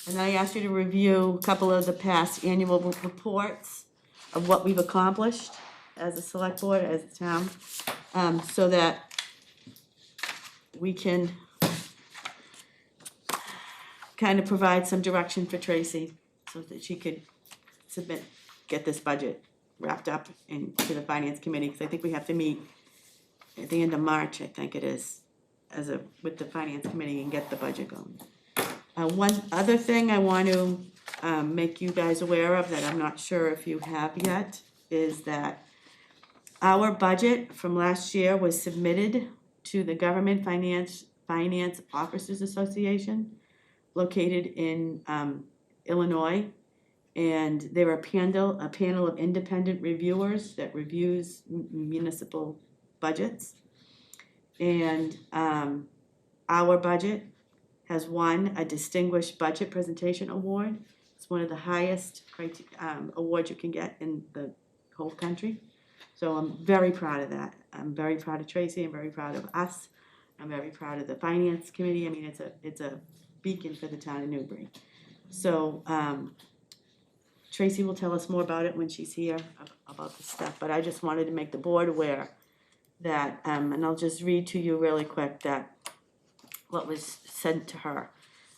then I asked you to review a couple of the past annual reports of what we've accomplished as a select board, as a town, so that we can kind of provide some direction for Tracy, so that she could get this budget wrapped up into the finance committee, because I think we have to meet at the end of March, I think it is, with the finance committee and get the budget going. One other thing I want to make you guys aware of that I'm not sure if you have yet is that our budget from last year was submitted to the Government Finance Officers Association located in Illinois. And they're a panel of independent reviewers that reviews municipal budgets. And our budget has won a Distinguished Budget Presentation Award. It's one of the highest awards you can get in the whole country. So I'm very proud of that. I'm very proud of Tracy, I'm very proud of us. I'm very proud of the Finance Committee. I mean, it's a beacon for the town of Newbury. So Tracy will tell us more about it when she's here, about the stuff, but I just wanted to make the board aware that, and I'll just read to you really quick that what was sent to her.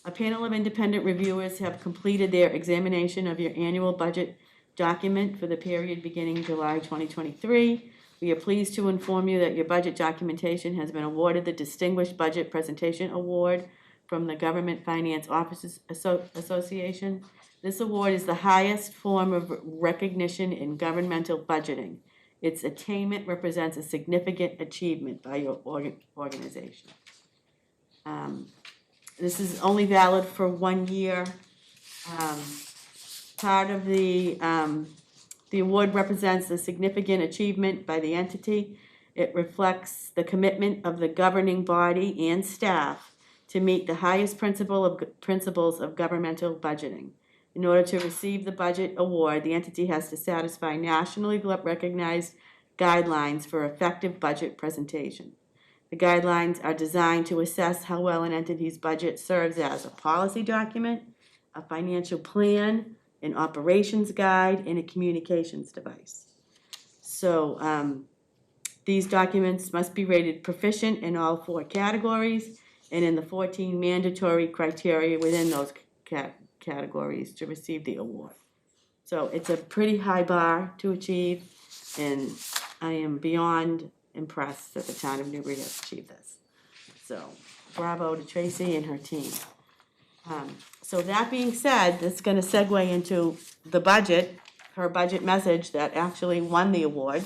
A panel of independent reviewers have completed their examination of your annual budget document for the period beginning July 2023. We are pleased to inform you that your budget documentation has been awarded the Distinguished Budget Presentation Award from the Government Finance Officers Association. This award is the highest form of recognition in governmental budgeting. Its attainment represents a significant achievement by your organization. This is only valid for 1 year. Part of the award represents a significant achievement by the entity. It reflects the commitment of the governing body and staff to meet the highest principles of governmental budgeting. In order to receive the budget award, the entity has to satisfy nationally recognized guidelines for effective budget presentation. The guidelines are designed to assess how well an entity's budget serves as a policy document, a financial plan, an operations guide, and a communications device. So these documents must be rated proficient in all 4 categories and in the 14 mandatory criteria within those categories to receive the award. So it's a pretty high bar to achieve, and I am beyond impressed that the town of Newbury has achieved this. So bravo to Tracy and her team. So that being said, it's going to segue into the budget, her budget message that actually won the award.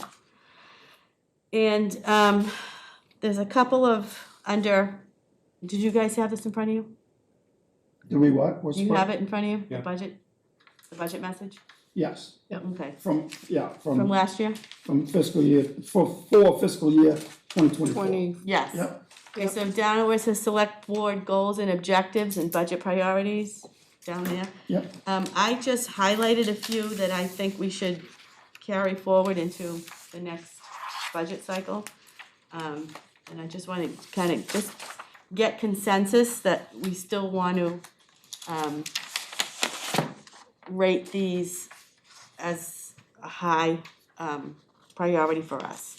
And there's a couple of did you guys have this in front of you? Do we what? What's You what? have it in front of you, Yeah. the budget message? Yes, Okay, from from last year? from fiscal year, for fiscal year 2024. Yes. Yep. Okay, so down where it says select board goals and objectives and budget priorities, down there. Yep. I just highlighted a few that I think we should carry forward into the next budget cycle. And I just wanna kind of just get consensus that we still want to, rate these as a high, priority for us.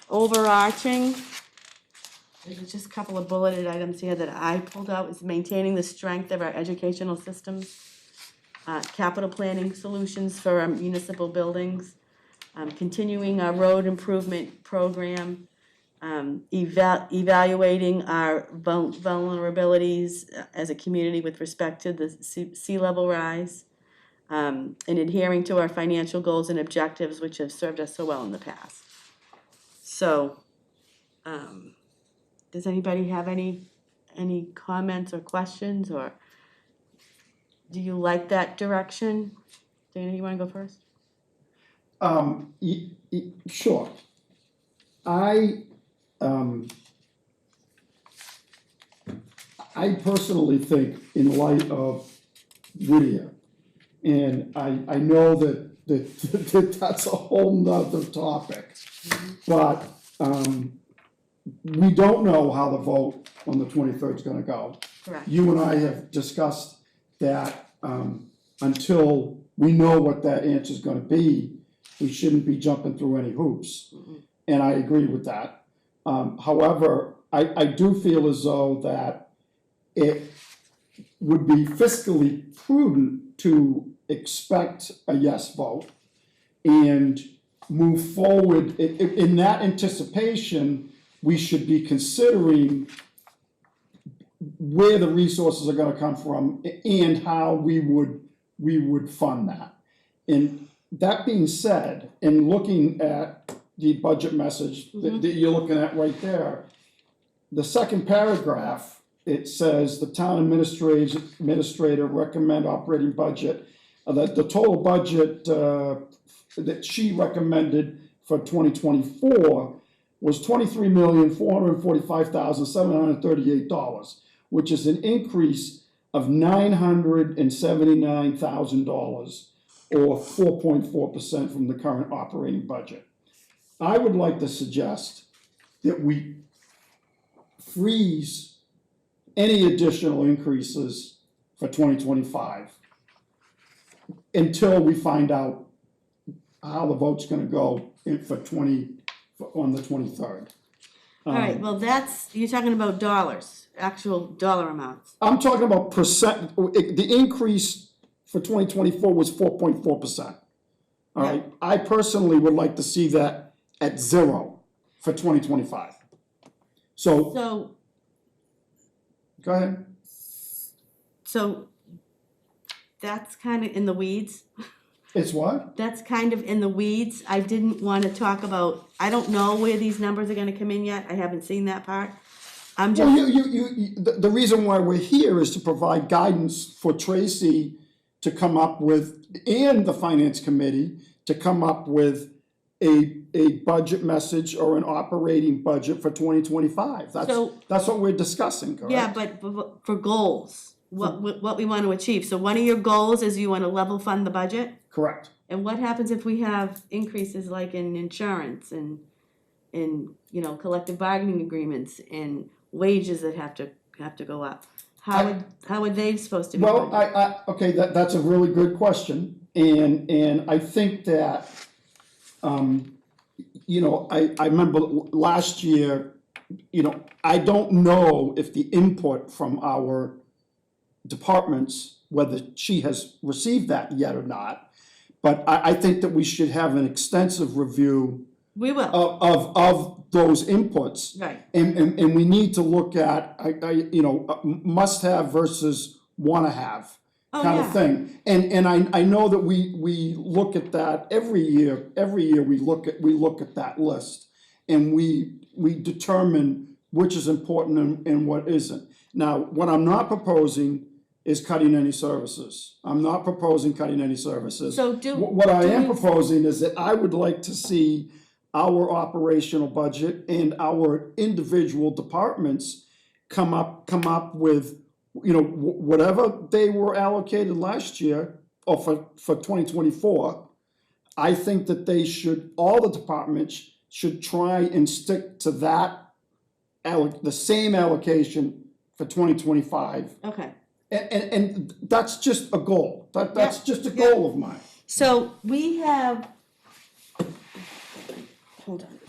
Overarching, there's just a couple of bulleted items here that I pulled out, is maintaining the strength of our educational systems, capital planning solutions for our municipal buildings, continuing our road improvement program, evaluating our vulnerabilities as a community with respect to the sea level rise, and adhering to our financial goals and objectives, which have served us so well in the past. So, does anybody have any comments or questions, or do you like that direction? Dana, you wanna go first? Sure. I personally think, in light of Whittier, and I know that that's a whole nother topic, but we don't know how the vote on the 23rd is gonna go. Correct. You and I have discussed that until we know what that answer is gonna be, we shouldn't be jumping through any hoops. And I agree with that. However, I do feel as though that it would be fiscally prudent to expect a yes vote and move forward. In that anticipation, we should be considering where the resources are gonna come from and how we would fund that. And that being said, and looking at the budget message that you're looking at right there, the second paragraph, it says the town administrator recommend operating budget, that the total budget that she recommended for 2024 was $23,445,738, which is an increase of $979,000, or 4.4% from the current operating budget. I would like to suggest that we freeze any additional increases for 2025 until we find out how the vote's gonna go on the 23rd. All right, well, you're talking about dollars, actual dollar amounts. I'm talking about percent, the increase for 2024 was 4.4%. All right, I personally would like to see that at 0 for 2025. So, So, go ahead. so that's kind of in the weeds. It's what? That's kind of in the weeds. I didn't want to talk about, I don't know where these numbers are gonna come in yet. I haven't seen that part. I'm Well, just, the reason why we're here is to provide guidance for Tracy to come up with, and the finance committee, to come up with a budget message or an operating budget for 2025. So- That's what we're discussing, correct? yeah, but for goals, what we want to achieve. So one of your goals is you want to level fund the budget? Correct. And what happens if we have increases like in insurance and collective bargaining agreements and wages that have to go up? How are they supposed to be Well, funded? okay, that's a really good question, and I think that, I remember last year, I don't know if the input from our departments, whether she has received that yet or not, but I think that we should have an extensive review We will, of those inputs. right. And we need to look at, must have versus wanna have Oh, kind of yeah. thing. And I know that we look at that every year we look at that list. And we determine which is important and what isn't. Now, what I'm not proposing is cutting any services. I'm not proposing cutting any services. So What I am we- proposing is that I would like to see our operational budget and our individual departments come up with, whatever they were allocated last year, or for 2024, I think that all the departments should try and stick to that, the same allocation for 2025. Okay, And that's just a goal, that's just a goal of mine. So we have, hold on.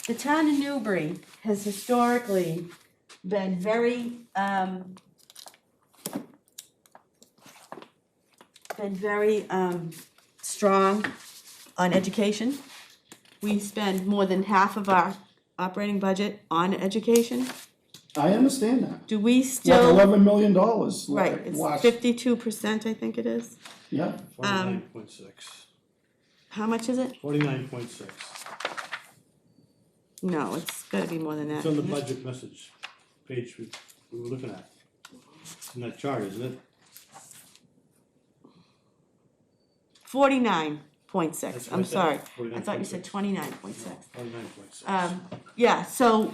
The town of Newbury has historically been very, strong on education. We spend more than half of our operating budget on education. I understand that. Do we Like still? $11 million Right, it's last, 52%, I think it is. yeah. 49.6. How much is it? 49.6. No, it's gotta be more than that. It's on the budget message page we were looking at. It's in that chart, isn't it? 49.6, That's what I'm I said, sorry. I thought you 49.6. said 29.6. 49.6. Yeah, so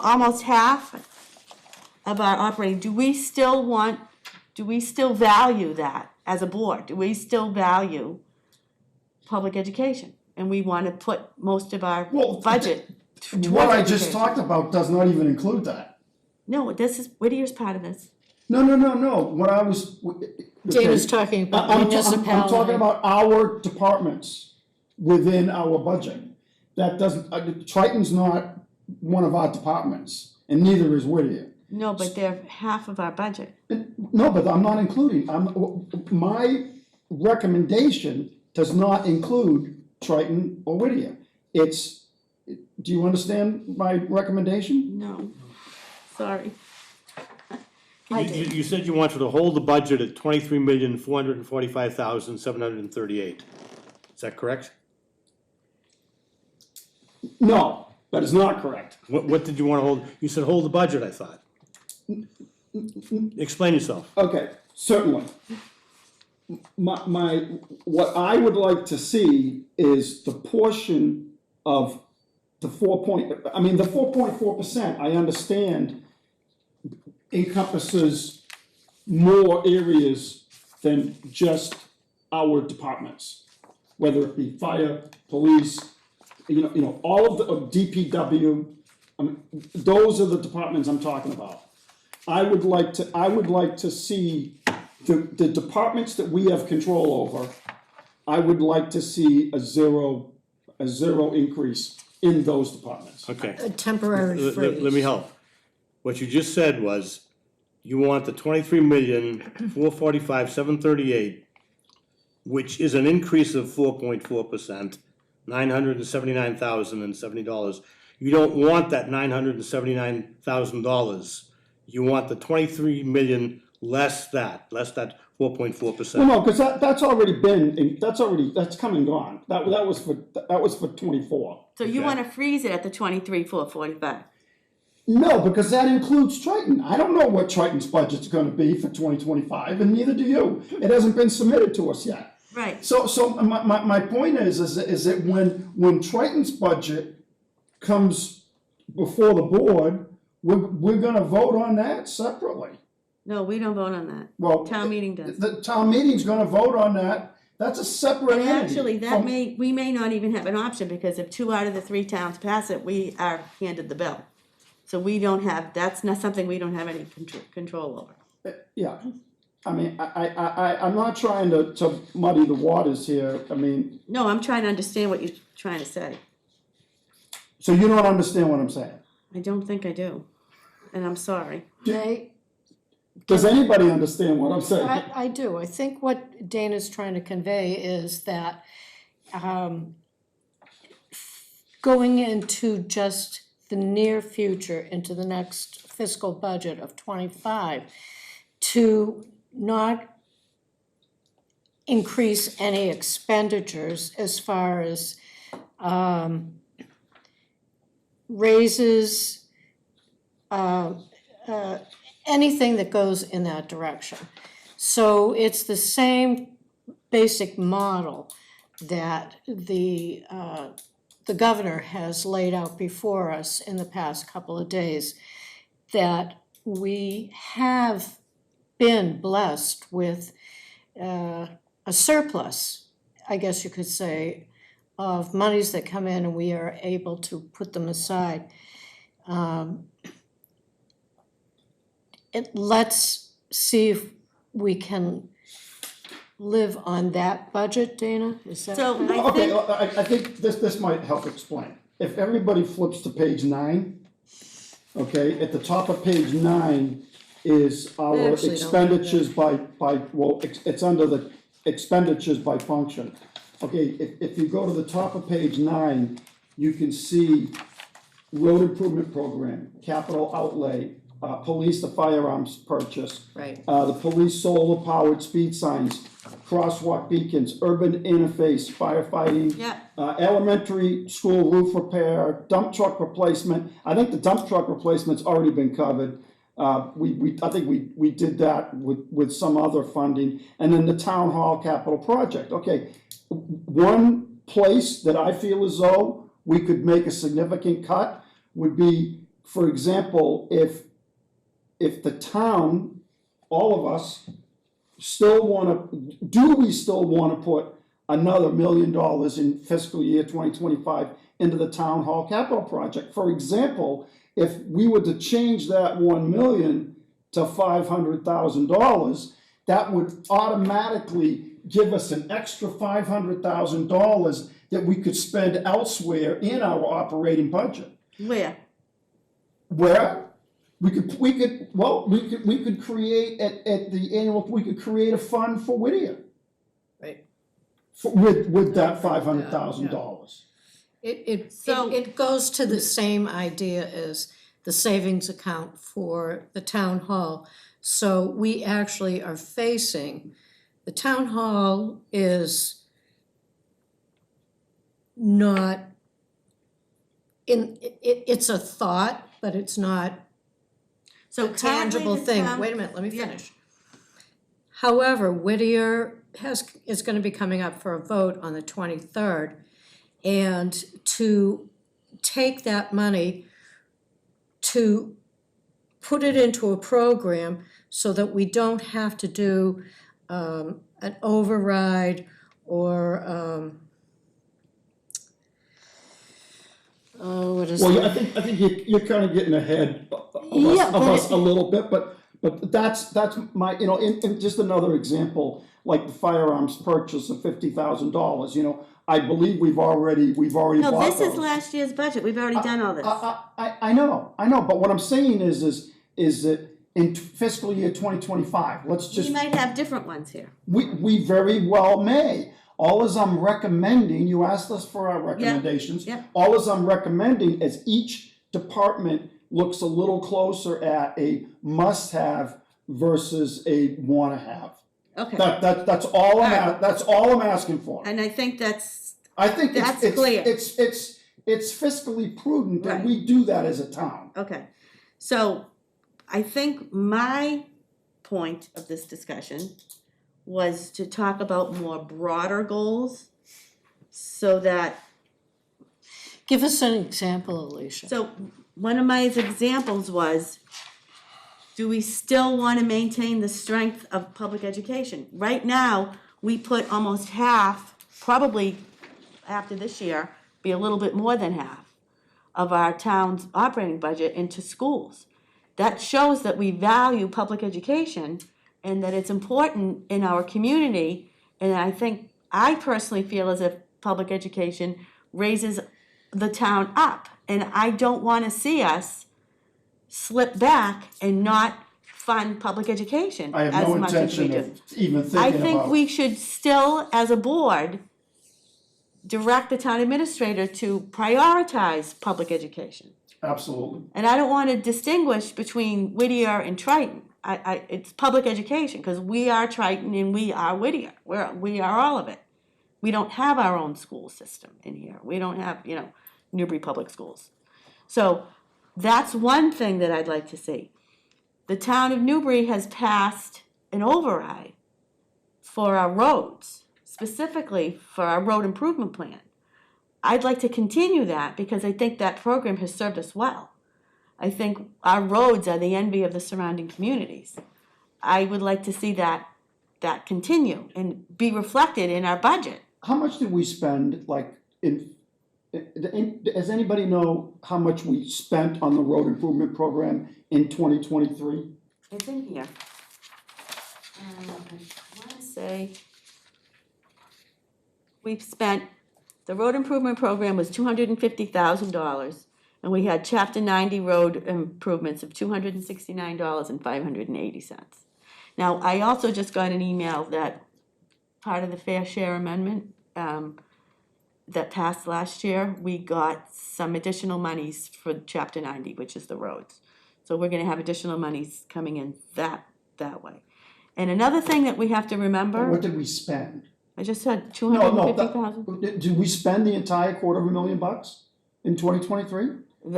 almost half of our operating, do we still value that as a board? Do we still value public education? And we wanna put most of our Well, budget towards What I just education. talked about does not even include that. No, this is, Whittier's part of this. No, what I was. Dana's okay. talking about I'm municipality. talking about our departments within our budget. That doesn't, Triton's not one of our departments, and neither is Whittier. No, but they're half of our budget. No, but I'm not including, my recommendation does not include Triton or Whittier. It's, do you understand my recommendation? No, sorry. You said you wanted to hold the budget at 23,445,738. Is that correct? No, that is not correct. What did you wanna hold? You said hold the budget, I thought. Explain yourself. Okay, certainly. What I would like to see is the portion of the the 4.4%, I understand, encompasses more areas than just our departments. Whether it be fire, police, all of the, DPW, those are the departments I'm talking about. I would like to see the departments that we have control over, I would like to see a zero increase in those departments. Okay. A temporary freeze. Let me help. What you just said was, you want the 23,445,738, which is an increase of 4.4%, $979,070. You don't want that $979,000. You want the 23 million less that 4.4%. Well, no, because that's already been, that's come and gone. That was for 24. So you Okay. wanna freeze it at the 23,445? No, because that includes Triton. I don't know what Triton's budget's gonna be for 2025, and neither do you. It hasn't been submitted to us yet. Right, So my point is that when Triton's budget comes before the board, we're gonna vote on that separately. no, we don't vote on that. Well, Town meeting does. the town meeting's gonna vote on that. That's a separate And entity. actually, that from- we may not even have an option, because if 2 out of the 3 towns pass it, we are handed the bill. So we don't have, that's not something we don't have any control over. Yeah, I mean, I'm not trying to muddy the waters here. I mean, No, I'm trying to understand what you're trying to say. so you don't understand what I'm saying. I don't think I do, and I'm sorry. Does anybody understand what I'm saying? I do. I think what Dana's trying to convey is that going into just the near future, into the next fiscal budget of '25, to not increase any expenditures as far as raises, anything that goes in that direction. So it's the same basic model that the governor has laid out before us in the past couple of days, that we have been blessed with a surplus, I guess you could say, of monies that come in, and we are able to put them aside. let's see if we can live on that budget, Dana, is that? So I Okay, think, I think this might help explain. If everybody flips to page 9, okay, at the top of page 9 is I our actually don't have expenditures it's under the expenditures by function. Okay, if you go to the top of page 9, you can see road improvement program, capital outlay, police the firearms purchase, Right. the police solar powered speed signs, crosswalk beacons, urban interface, firefighting, yeah, elementary school roof repair, dump truck replacement. I think the dump truck replacement's already been covered. I think we did that with some other funding, and then the town hall capital project. Okay, one place that I feel as though we could make a significant cut would be, for example, if the town, all of us, we still wanna put another $1 million in fiscal year 2025 into the town hall capital project? For example, if we were to change that 1 million to $500,000, that would automatically give us an extra $500,000 that we could spend elsewhere in our operating budget. where? Where we could create at the annual, we could create a fund for Whittier. Right. With that $500,000. It goes to the same idea as the savings account for the town hall. So we actually are facing, the town hall is not, it's a thought, but it's not So a tangible currently the thing. town- Wait a minute, let me Yeah. finish. However, Whittier is gonna be coming up for a vote on the 23rd. And to take that money, to put it into a program so that we don't have to do an override or what is Well, it? I think you're kind of getting ahead of Yeah, us but a little bit, but that's my, in just another example, like the firearms purchase of $50,000, I believe we've already bought No, this is those. last year's budget, we've already done all this. I know, but what I'm saying is that in fiscal year 2025, let's We just, might have different ones here. we very well may. All as I'm recommending, you asked us for our recommendations. yeah. All as I'm recommending is each department looks a little closer at a must-have versus a wanna-have. Okay, That's all Alright. that's all I'm asking for. and I think that's, I think That's it's clear. it's fiscally prudent that Right. we do that as a town. okay. So I think my point of this discussion was to talk about more broader goals so that, Give us an example, Alicia. so one of my examples was, do we still want to maintain the strength of public education? Right now, we put almost half, probably after this year, be a little bit more than half of our town's operating budget into schools. That shows that we value public education and that it's important in our community. And I personally feel as if public education raises the town up. And I don't want to see us slip back and not fund public education I have as no much as we intention do. of even I thinking think about. we should still, as a board, direct the town administrator to prioritize public education. Absolutely. And I don't want to distinguish between Whittier and Triton. It's public education, because we are Triton and we are Whittier. We are all of it. We don't have our own school system in here. We don't have, Newbury Public Schools. So that's one thing that I'd like to see. The town of Newbury has passed an override for our roads, specifically for our road improvement plan. I'd like to continue that because I think that program has served us well. I think our roads are the envy of the surrounding communities. I would like to see that continue and be reflected in our budget. How much did we spend, does anybody know how much we spent on the road improvement program in 2023? it's in here. I wanna say, we've spent, the road improvement program was $250,000, and we had chapter 90 road improvements of $269.580. Now, I also just got an email that part of the fair share amendment, that passed last year, we got some additional monies for chapter 90, which is the roads. So we're gonna have additional monies coming in that way. And another thing that we have to remember, What did we spend? I just said No, no, 250,000. Did we spend the entire $250,000 in 2023?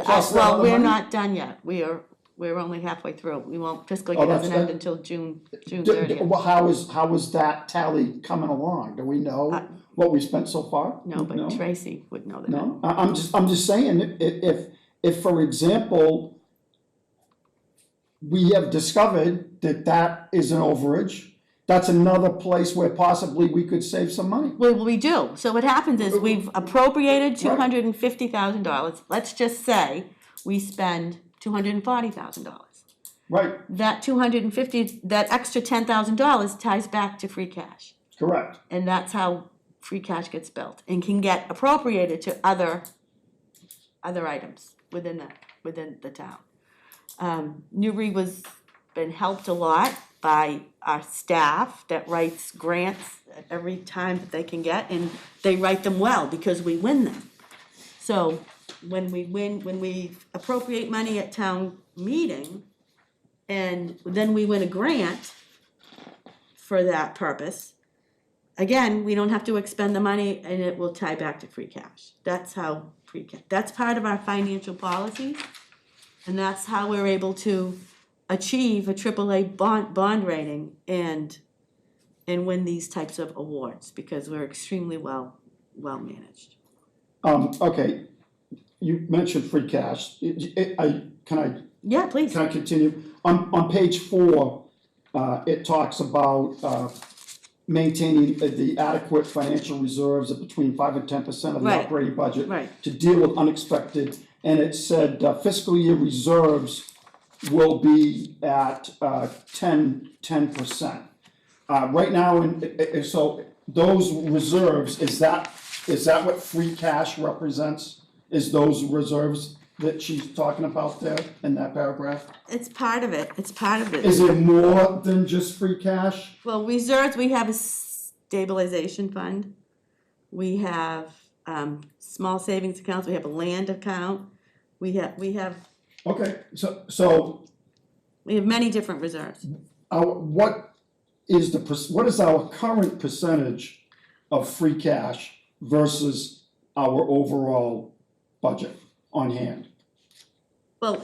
Plus that Well, other we're money? not done yet, we're only halfway through, we won't, fiscal Oh, year that's doesn't end good. until June Well, 30th. how is that tally coming along? Do we know what we spent so far? No, but Tracy would know that. No, I'm just saying, if, for example, we have discovered that is an overage, that's another place where possibly we could save some money. Well, we do, so what happens is we've appropriated $250,000, let's just say we spend $240,000. Right, That that extra $10,000 ties back to free cash. correct. And that's how free cash gets built and can get appropriated to other items within the town. Newbury been helped a lot by our staff that writes grants every time that they can get, and they write them well because we win them. So when we appropriate money at town meeting, and then we win a grant for that purpose, again, we don't have to expend the money and it will tie back to free cash. That's how that's part of our financial policy. And that's how we're able to achieve a AAA bond rating and win these types of awards, because we're extremely well managed. Okay, you mentioned free cash. Yeah, please. Can I continue? On page 4, it talks about maintaining the adequate financial reserves of between 5 and 10% of the Right. operating budget Right. to deal with unexpected, and it said fiscal year reserves will be at 10%. Right now, so those reserves, is that what free cash represents? Is those reserves that she's talking about there in that paragraph? It's part of it. Is it more than just free cash? Well, reserves, we have a stabilization fund. We have small savings accounts. We have a land account. We have Okay, so many different reserves. what is our current percentage of free cash versus our overall budget on hand? Well,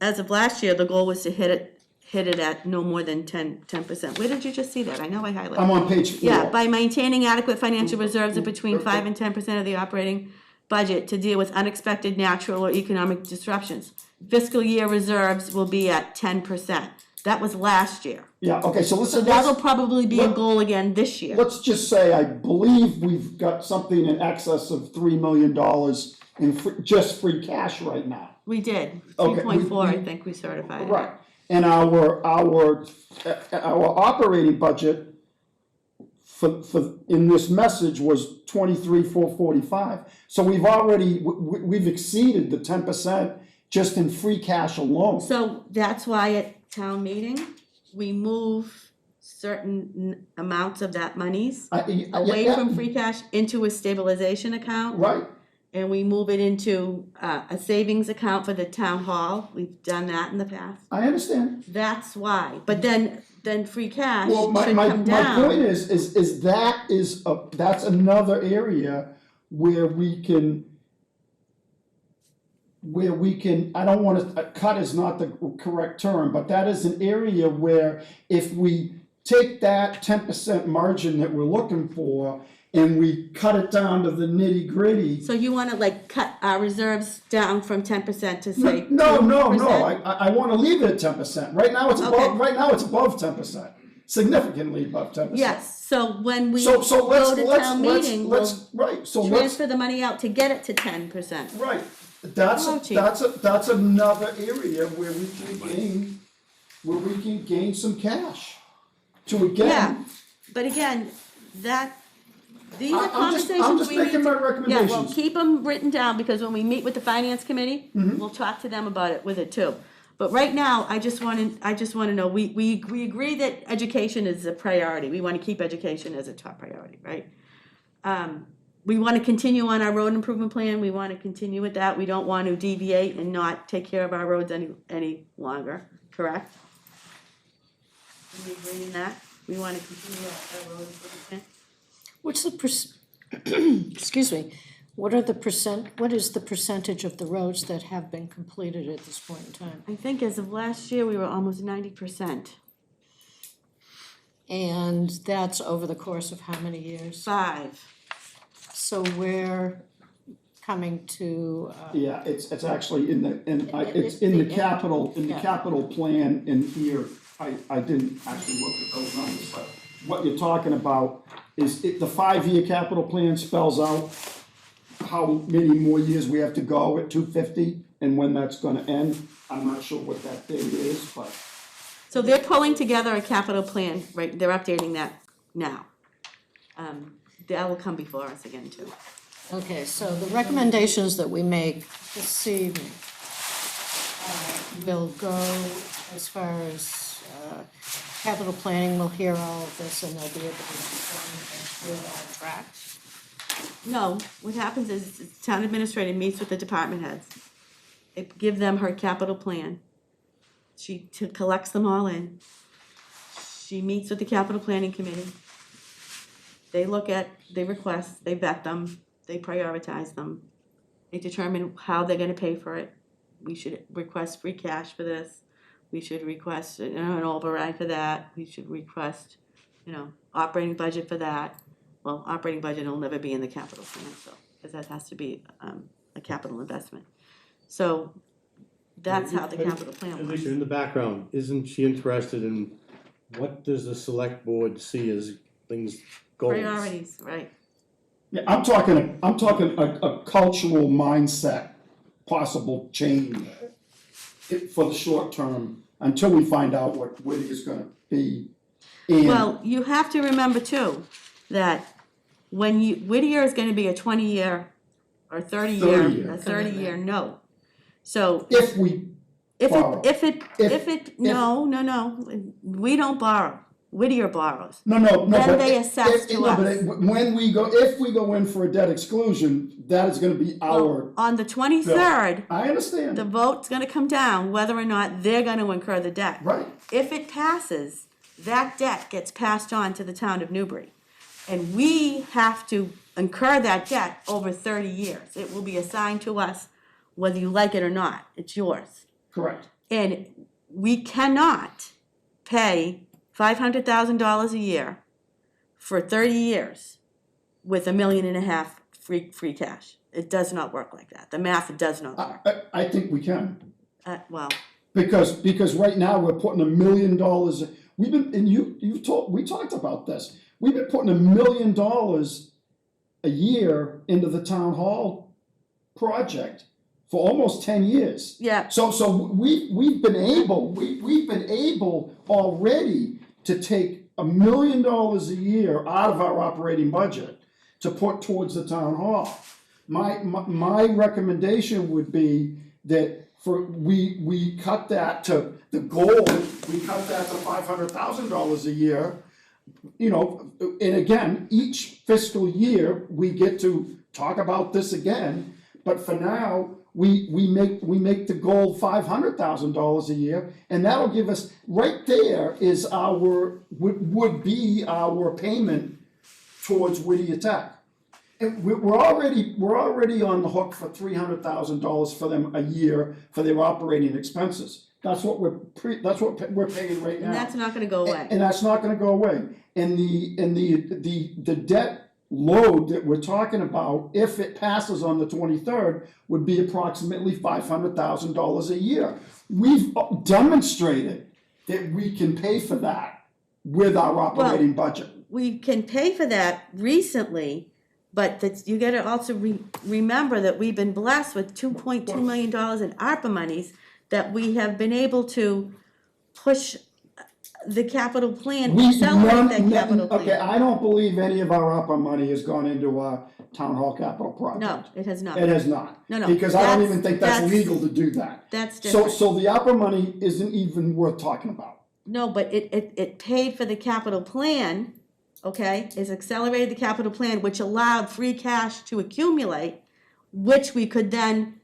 as of last year, the goal was to hit it at no more than 10%. Where did you just see that? I know I highlighted. I'm on page 4. Yeah, by maintaining adequate financial reserves of between 5 and 10% of the operating budget to deal with unexpected natural or economic disruptions. Fiscal year reserves will be at 10%. That was last year. Yeah, okay, so So that'll probably be a goal again this year. let's just say, I believe we've got something in excess of $3 million in just free cash right now. We did, Okay, 3.4, I we- think we certified. Right, and our operating budget for in this message was 23,445. So we've already, we've exceeded the 10% just in free cash alone. So that's why at town meeting, we move certain amounts of that monies away from free cash into a stabilization account. Right, And we move it into a savings account for the town hall. We've done that in the past. I understand. That's why. But then free cash Well, should my come point down. is that's another area where we can, I don't wanna, cut is not the correct term, but that is an area where if we take that 10% margin that we're looking for and we cut it down to the nitty gritty. So you wanna like cut our reserves down from 10% to say No, 2%? I wanna leave it at 10%. Right now, it's above, Okay. 10%, significantly above 10%. Yes, so when we So go to town meeting, we'll right, so let's, transfer the money out to get it to 10%. right, that's, Hello, Chief. that's another area where we can gain where we can gain some cash. To Yeah, again, but again, these are I'm conversations just we need making my to. Yeah, well, recommendations. keep them written down, because when we meet with the finance committee, Mm-hmm. we'll talk to them about it with it too. But right now, I just wanna know, we agree that education is a priority, we wanna keep education as a top priority, right? We wanna continue on our road improvement plan, we wanna continue with that, we don't want to deviate and not take care of our roads any longer, correct? Do we agree in that? We wanna continue our road improvement plan? What's excuse me, what is the percentage of the roads that have been completed at this point in time? I think as of last year, we were almost 90%. And that's over the course of how many years? 5. So we're coming to, Yeah, it's actually in the, it's It's in the the- capital, yeah. capital plan in here. I didn't actually look at those numbers, but what you're talking about is the 5-year capital plan spells out how many more years we have to go at 250 and when that's gonna end. I'm not sure what that date is, but So they're pulling together a capital plan, right, they're updating that now. That will come before us again too. okay, so the recommendations that we make this evening will go as far as capital planning will hear all of this and they'll be able to confirm and on track. No, what happens is the town administrator meets with the department heads. They give them her capital plan. She collects them all in. She meets with the capital planning committee. They look at, they request, they vet them, they prioritize them. They determine how they're gonna pay for it. We should request free cash for this. We should request, an override for that. We should request, operating budget for that. Well, operating budget will never be in the capital plan, so, because that has to be, a capital investment. So, that's how the capital plan works. Alicia, in the background, isn't she interested in what does the select board see as things, goals? Priorities, right. yeah, I'm talking a cultural mindset, possible change for the short term until we find out what Whittier is gonna be. And Well, you have to remember too, that Whittier is gonna be a 20-year or 30-year, 30-year. a 30-year note. So, if we borrow. no, we don't borrow, Whittier borrows. No, Then but they if- assess if- to no, but us. if we go in for a debt exclusion, that is gonna be our, On the 23rd, I understand, the vote's gonna come down whether or not they're gonna incur the debt. right, If it passes, that debt gets passed on to the town of Newbury. And we have to incur that debt over 30 years. It will be assigned to us whether you like it or not. It's yours. correct. And we cannot pay $500,000 a year for 30 years with $1.5 million free cash. It does not work like that. The math does not work. I think we can, Well, because right now we're putting $1 million, we've been, and we talked about this. We've been putting $1 million a year into the town hall project for almost 10 years. yeah, So we've been able already to take $1 million a year out of our operating budget to put towards the town hall. My recommendation would be that we cut that to the goal, we cut that to $500,000 a year. And again, each fiscal year, we get to talk about this again, but for now, we make the goal $500,000 a year, and that'll give us, right there is would be our payment towards Whittier Tech. And we're already on the hook for $300,000 for them a year for their operating expenses. That's what we're paying right now. and that's not gonna go away. And that's not gonna go away. And the debt load that we're talking about, if it passes on the 23rd, would be approximately $500,000 a year. We've demonstrated that we can pay for that with our operating budget. We can pay for that recently, but you gotta also remember that we've been blessed with $2.2 million in ARPA monies that we have been able to push the capital plan, We, accelerate that capital okay, plan. I don't believe any of our ARPA money has gone into our town hall capital project. No, it has not. It has not. No, no, Because I don't that's- even think that's that's- legal to do that. That's So, different. so the ARPA money isn't even worth talking about. No, but it paid for the capital plan, okay? It's accelerated the capital plan, which allowed free cash to accumulate, which we could then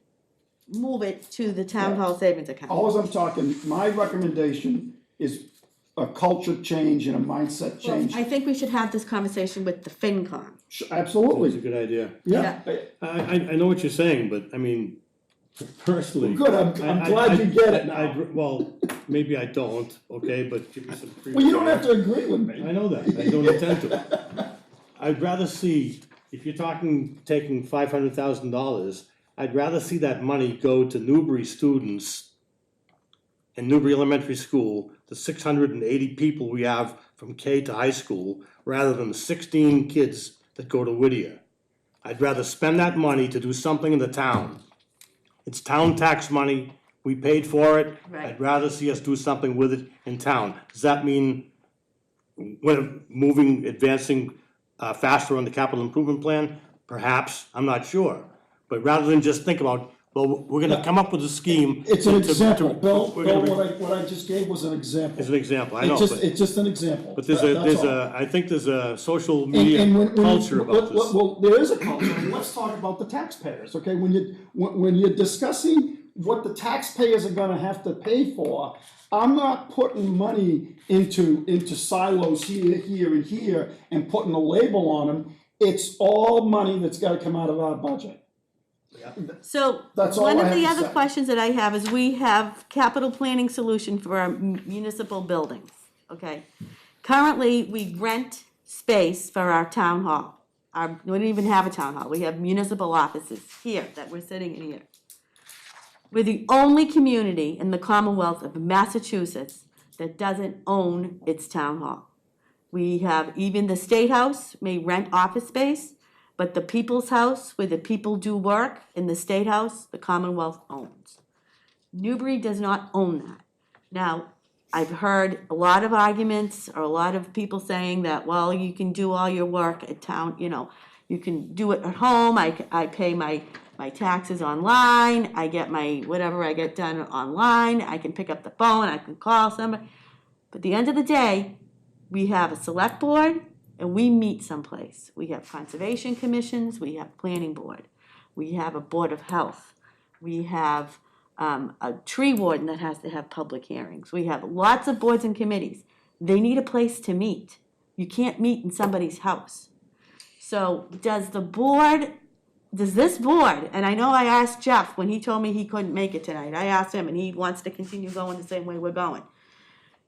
move it to the town hall savings account. Always I'm talking, my recommendation is a culture change and a mindset Well, change. I think we should have this conversation with the FinCom. It's a Absolutely, good idea. yeah. I know what you're saying, but I mean, personally. Good, I'm glad you get it now. Well, maybe I don't, okay, but give me some free. Well, you don't have to agree with me. I know that, I don't intend to. I'd rather see, if you're taking $500,000, I'd rather see that money go to Newbury students in Newbury Elementary School, the 680 people we have from K to high school, rather than the 16 kids that go to Whittier. I'd rather spend that money to do something in the town. It's town tax money, we paid for it. Right. I'd rather see us do something with it in town. Does that mean we're advancing faster on the capital improvement plan? Perhaps, I'm not sure. But rather than just think about, well, we're gonna come up with a scheme. It's an to- example, Bill, we're gonna what I just gave was an example. It's an example, I know, but. It's just an example. But there's I think there's a social And media when culture about this. Well, there is a culture, and let's talk about the taxpayers, okay? When you're discussing what the taxpayers are gonna have to pay for, I'm not putting money into silos here, and here, and putting a label on them. It's all money that's gotta come out of our budget. So, That's all one I of have the to other say. questions that I have is we have capital planning solution for our municipal buildings, okay? Currently, we rent space for our town hall. We don't even have a town hall, we have municipal offices here that we're sitting in here. We're the only community in the Commonwealth of Massachusetts that doesn't own its town hall. We have, even the State House may rent office space, but the People's House, where the people do work, in the State House, the Commonwealth owns. Newbury does not own that. Now, I've heard a lot of arguments, or a lot of people saying that, well, you can do all your work at town, you can do it at home, I pay my taxes online, I get my, whatever I get done online, I can pick up the phone, I can call somebody. But at the end of the day, we have a select board, and we meet someplace. We have conservation commissions, we have planning board, we have a board of health, we have a tree warden that has to have public hearings. We have lots of boards and committees. They need a place to meet. You can't meet in somebody's house. So does this board, and I know I asked Jeff when he told me he couldn't make it tonight, I asked him and he wants to continue going the same way we're going.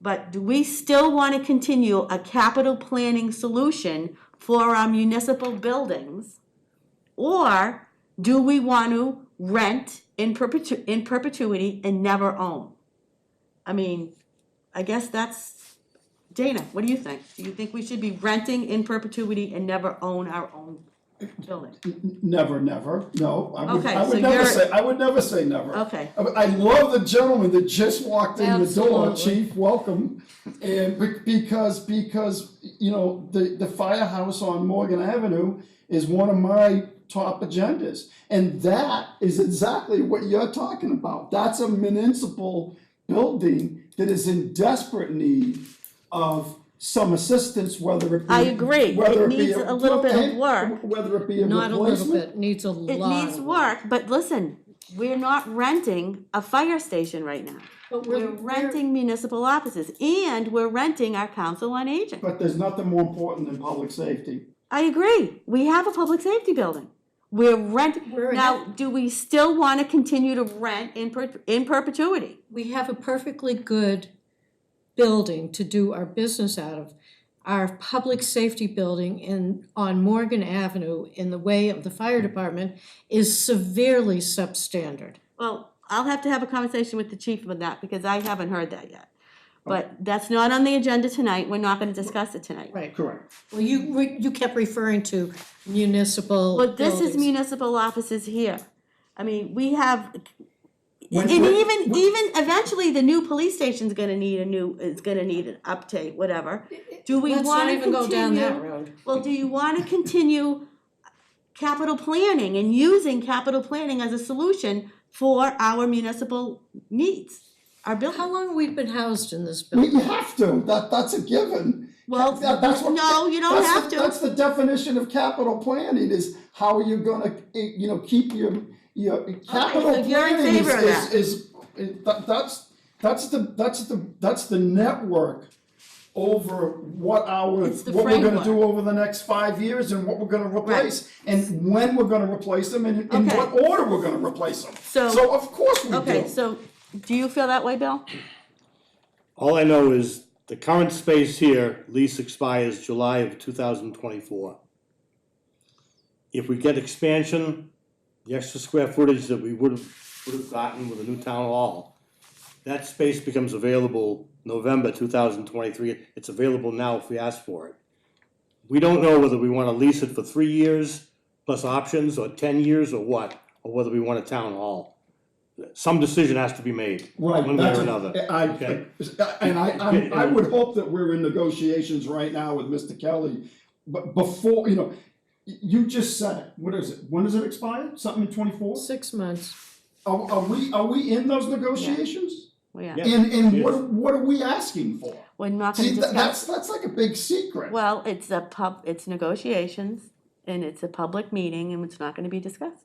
But do we still want to continue a capital planning solution for our municipal buildings? Or do we want to rent in perpetuity and never own? I mean, I guess that's, Dana, what do you think? Do you think we should be renting in perpetuity and never own our own building? Never, no, Okay, I so would never you're- say, I would never say never. Okay. I love the gentleman that just walked in the door, Absolutely. Chief, welcome. And because, the firehouse on Morgan Avenue is one of my top agendas. And that is exactly what you're talking about. That's a municipal building that is in desperate need of some assistance, whether it be. I agree. whether It be needs a little bit of work. Whether it be a Not a little replacement. bit, needs a lot. It needs of work, but listen, we're not renting a fire station right now. But We're renting municipal offices, and we're renting our council on aging. But there's nothing more important than public safety. I agree, we have a public safety building. We're renting, We're now, do we still wanna continue to rent in perpetuity? We have a perfectly good building to do our business out of. Our public safety building on Morgan Avenue in the way of the fire department is severely substandard. Well, I'll have to have a conversation with the chief about that, because I haven't heard that yet. But that's not on the agenda tonight, we're not gonna discuss it tonight. Right. Correct. Well, you kept referring to municipal Well, this is buildings. municipal offices here. I mean, we have, And even eventually, the new police station's gonna need an update, whatever. Do we Let's not wanna even go down that continue? road. Well, do you wanna continue capital planning and using capital planning as a solution for our municipal needs? Our How building, long have we been housed in this We building? have to, that's a given. well, That's what- no, you don't that's have the- to. That's the definition of capital planning, is how are you gonna, keep your capital so you're in planning favor of that. that's the network over what It's the what we're gonna framework. do over the next 5 years and what we're gonna replace. And when we're gonna replace them and in Okay. what order we're gonna replace them. So- So of course we do. Okay, so, do you feel that way, Bill? All I know is the current space here, lease expires July of 2024. If we get expansion, the extra square footage that we would have gotten with a new town hall, that space becomes available November 2023. It's available now if we ask for it. We don't know whether we wanna lease it for 3 years plus options, or 10 years, or what, or whether we want a town hall. Some decision has to be made, Right, one way that's, or another. okay. I would hope that we're in negotiations right now with Mr. Kelly, but before, you just said it, what is it, when does it expire, something in 24? 6 months. Are we in those negotiations? Well, yeah, Yeah. And Yes. what are we asking for? we're not gonna See, discuss. that's like a big secret. Well, it's negotiations, and it's a public meeting, and it's not gonna be discussed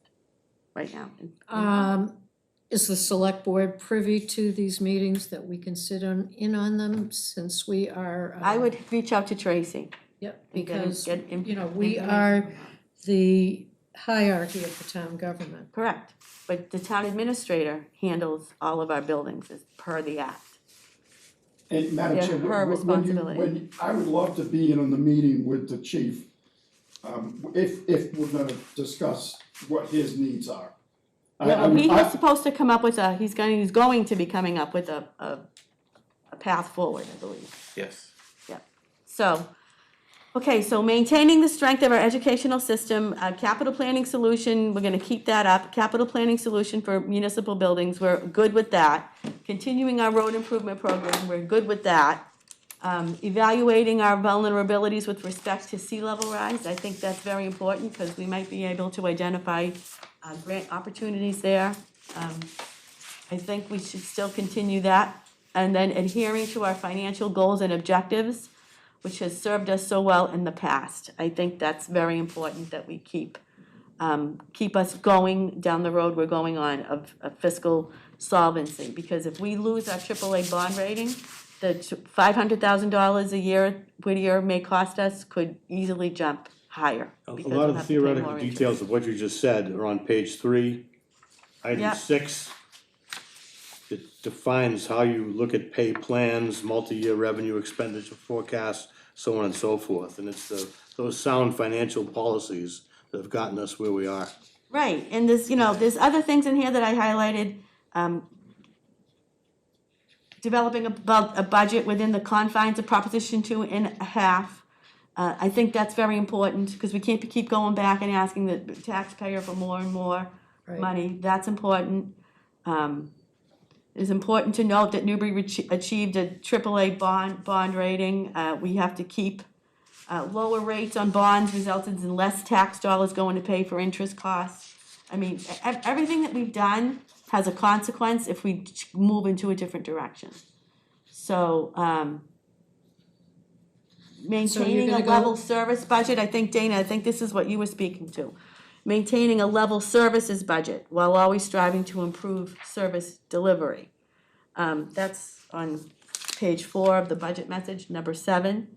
right now. Is the select board privy to these meetings, that we can sit in on them, since we are? I would reach out to Tracy. Yep, and get- because, get in- we are the hierarchy of the town government. Correct, but the town administrator handles all of our buildings as per the act. And Madam Yeah, Chair, her responsibility. I would love to be in on the meeting with the chief, if we're gonna discuss what his needs are. He was supposed to come up with he's going to be coming up with a path forward, I believe. Yes. So, okay, so maintaining the strength of our educational system, capital planning solution, we're gonna keep that up. Capital planning solution for municipal buildings, we're good with that. Continuing our road improvement program, we're good with that. Evaluating our vulnerabilities with respect to sea level rise, I think that's very important, because we might be able to identify grant opportunities there. I think we should still continue that. And then adhering to our financial goals and objectives, which has served us so well in the past. I think that's very important that we keep us going down the road we're going on of fiscal solvency. Because if we lose our AAA bond rating, the $500,000 a year Whittier may cost us could easily jump higher. A because lot we'll of the have to pay more theoretical interest. details of what you just said are on page 3, item Yep. 6. It defines how you look at pay plans, multi-year revenue expenditure forecasts, so on and so forth. And it's those sound financial policies that have gotten us where we are. Right, and there's other things in here that I highlighted. Developing a budget within the confines of Proposition 2.5. I think that's very important, because we can't keep going back and asking the taxpayer for more and more Right. money. That's important. It's important to note that Newbury achieved a AAA bond rating. We have to keep lower rates on bonds resulted in less tax dollars going to pay for interest costs. I mean, everything that we've done has a consequence if we move into a different direction. So, maintaining a gonna go- level service budget, I think, Dana, I think this is what you were speaking to. Maintaining a level services budget while always striving to improve service delivery. That's on page 4 of the budget message, number 7.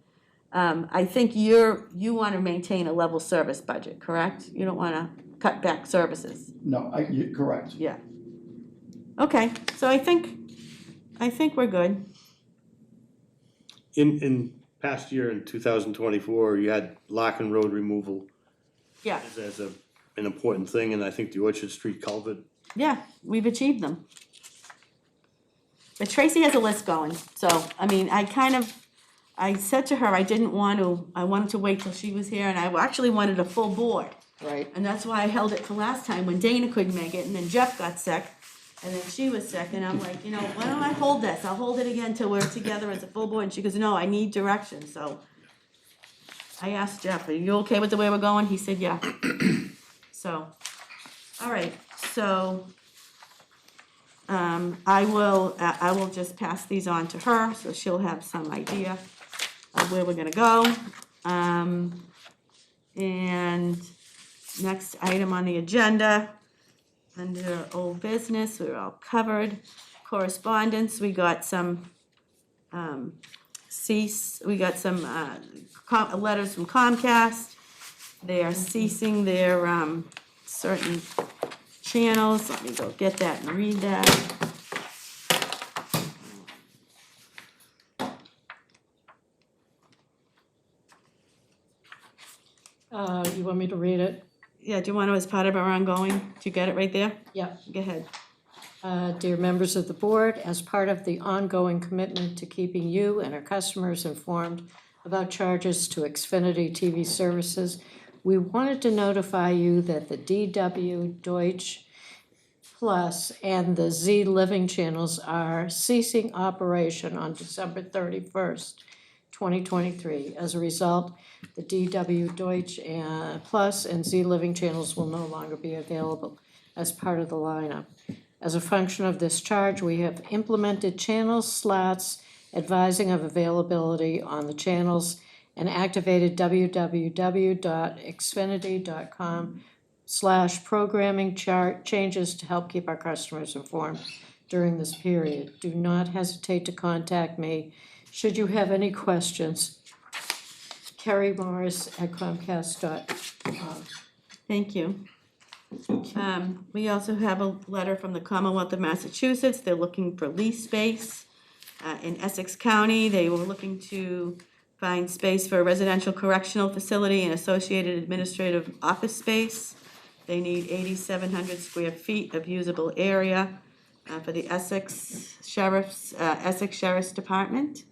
I think you wanna maintain a level service budget, correct? You don't wanna cut back services. No, you're correct. Yeah. Okay, so I think we're good. In past year, in 2024, you had Larkin Road removal Yeah, as an important thing, and I think the Orchard Street culvert. yeah, we've achieved them. But Tracy has a list going, so, I mean, I said to her, I wanted to wait till she was here, and I actually wanted a full board. Right. And that's why I held it for last time, when Dana couldn't make it, and then Jeff got sick. And then she was sick, and I'm like, why don't I hold this? I'll hold it again till we're together as a full board. And she goes, no, I need direction, so. I asked Jeff, are you okay with the way we're going? He said, yeah. So, all right, so, I will just pass these on to her, so she'll have some idea of where we're gonna go. And next item on the agenda, under old business, we're all covered. Correspondence, we got some, letters from Comcast. They are ceasing their, certain channels. Let me go get that and read that. You want me to read it? Yeah, do you want to, as part of our ongoing, do you get it right there? Yeah. Go ahead. Dear members of the board, as part of the ongoing commitment to keeping you and our customers informed about charges to Xfinity TV services, we wanted to notify you that the DW Deutsch Plus and the Z Living channels are ceasing operation on December 31st, 2023. As a result, the DW Deutsch Plus and Z Living channels will no longer be available as part of the lineup. As a function of this charge, we have implemented channel slots advising of availability on the channels and activated www.xfinity.com/programming chart changes to help keep our customers informed during this period. Do not hesitate to contact me should you have any questions. Kerry Morris at Comcast.com. Thank you. We also have a letter from the Commonwealth of Massachusetts. They're looking for lease space in Essex County. They were looking to find space for a residential correctional facility and associated administrative office space. They need 8,700 square feet of usable area for the Essex Sheriff's Department.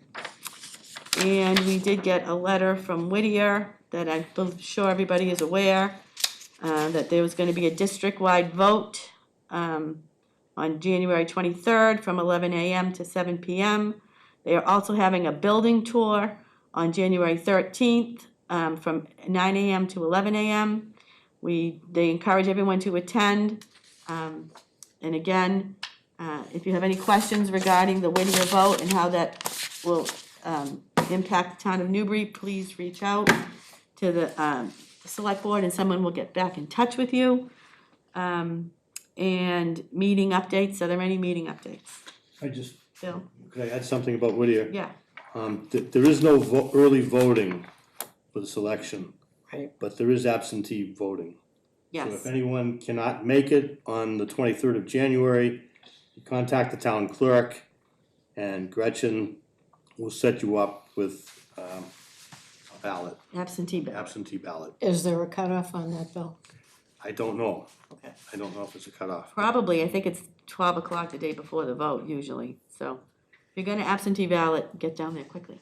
And we did get a letter from Whittier that I'm sure everybody is aware that there was going to be a district-wide vote on January 23rd from 11 a.m. to 7 p.m. They are also having a building tour on January 13th from 9 a.m. to 11 a.m. They encourage everyone to attend. And again, if you have any questions regarding the Whittier vote and how that will impact the town of Newbury, please reach out to the select board and someone will get back in touch with you. And meeting updates, are there any meeting updates? Bill? Could I add something about Whittier? Yeah, There is no early voting for this election. Right. But there is absentee voting. So if yes, anyone cannot make it on the 23rd of January, you contact the town clerk and Gretchen will set you up with a ballot, absentee ballot. absentee ballot. Is there a cutoff on that, Bill? I don't know. Okay. I don't know if it's a cutoff. Probably, I think it's 12 o'clock the day before the vote usually, so if you're gonna absentee ballot, get down there quickly.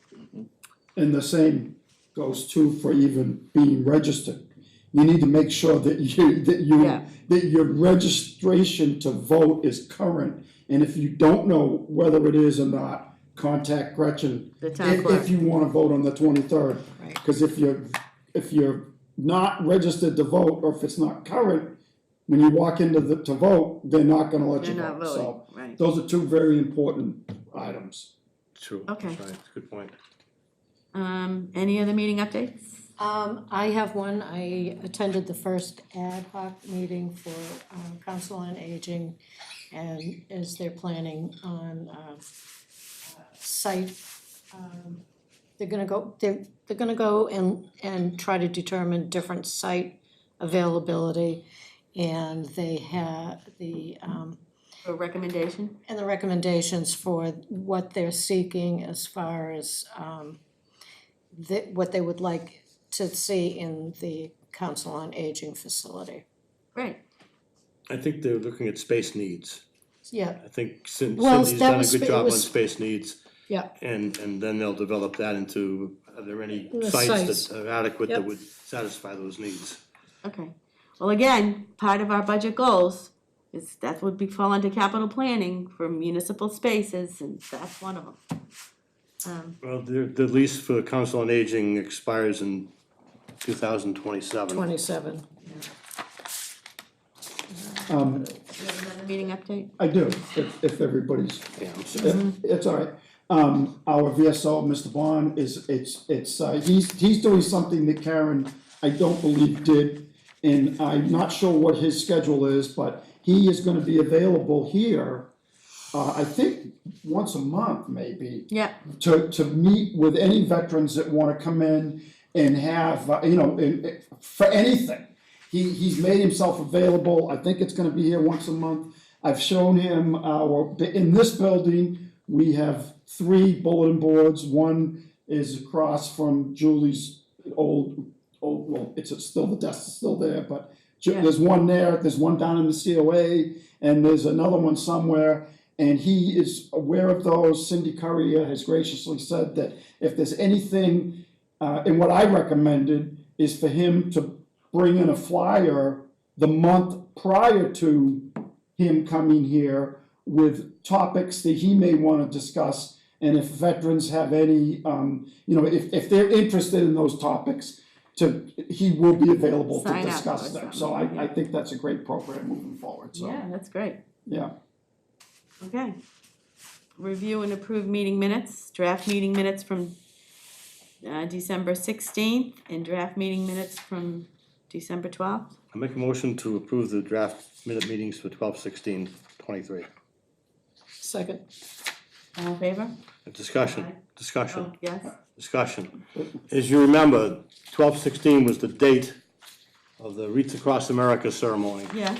And the same goes too for even being registered. You need to make sure that Yeah. that your registration to vote is current. And if you don't know whether it is or not, contact Gretchen. The town clerk. If you wanna vote on the 23rd. Right. Cause if you're not registered to vote, or if it's not current, when you walk into to vote, they're not gonna let you They're not vote. So voting, right. those are two very important items. True. Okay. That's right. That's a good point. Any other meeting updates? I have one. I attended the first ad hoc meeting for Council on Aging, and as they're planning on site, they're gonna go and try to determine different site availability, and they have the A recommendation? and the recommendations for what they're seeking as far as what they would like to see in the Council on Aging facility. Great. I think they're looking at space needs. Yeah, I think Well, Cindy's that done a was- good it job on was- space needs. yeah. And then they'll develop that into, are there any The sites sites. that are adequate that Yep. would satisfy those needs? Okay. Well, again, part of our budget goals that would fall under capital planning for municipal spaces, and that's one of them. Well, the lease for Council on Aging expires in 2027. 27. Do you have another meeting update? I do, if everybody's, Yeah, I'm sorry. it's all right. Our VSO, Mr. Bond, he's doing something that Karen, I don't believe did, and I'm not sure what his schedule is, but he is gonna be available here, I think, once a month, maybe, Yeah, to meet with any veterans that wanna come in and have, for anything. He's made himself available, I think it's gonna be here once a month. I've shown him in this building, we have 3 bulletin boards. One is across from Julie's old, well, the desk is still there, but Yeah. there's one there, there's one down in the COA, and there's another one somewhere. And he is aware of those. Cindy Currier has graciously said that if there's anything, and what I recommended is for him to bring in a flyer the month prior to him coming here with topics that he may want to discuss. And if veterans have any, if they're interested in those topics, he will be available to Sign up discuss or them. So something, I think that's a great program moving forward, so, yeah, that's great. yeah. Okay. Review and approve meeting minutes, draft meeting minutes from December 16th, and draft meeting minutes from December 12th. I make a motion to approve the draft minute meetings for 12/16/23. Second. All in favor? Discussion, Oh, discussion, yes. discussion. As you remember, 12/16 was the date of the Wreaths Across America ceremony. Yes.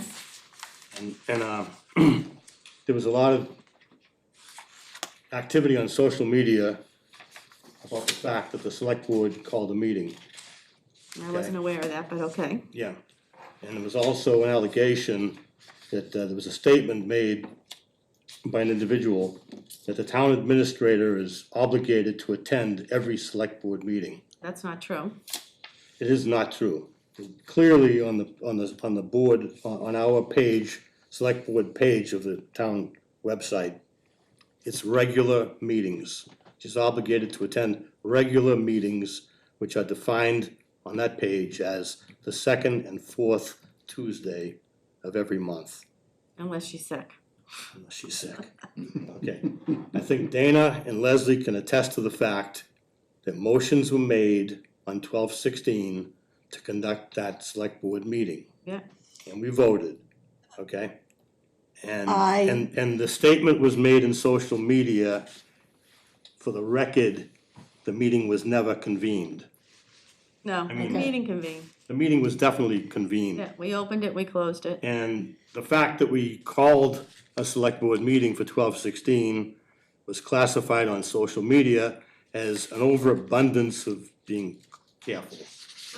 And there was a lot of activity on social media about the fact that the select board called a meeting. I wasn't aware of that, but okay. Yeah. And there was also an allegation that there was a statement made by an individual that the town administrator is obligated to attend every select board meeting. That's not true. It is not true. Clearly on the board, on our page, select board page of the town website, it's regular meetings. She's obligated to attend regular meetings, which are defined on that page as the second and fourth Tuesday of every month, Unless she's sick. unless she's sick. Okay. I think Dana and Leslie can attest to the fact that motions were made on 12/16 to conduct that select board meeting. Yeah. And we voted, okay? And, I- and the statement was made in social media. For the record, the meeting was never convened. No, mean- meeting convened. The meeting was definitely convened. Yeah, we opened it, we closed it. And the fact that we called a select board meeting for 12/16 was classified on social media as an overabundance of being careful.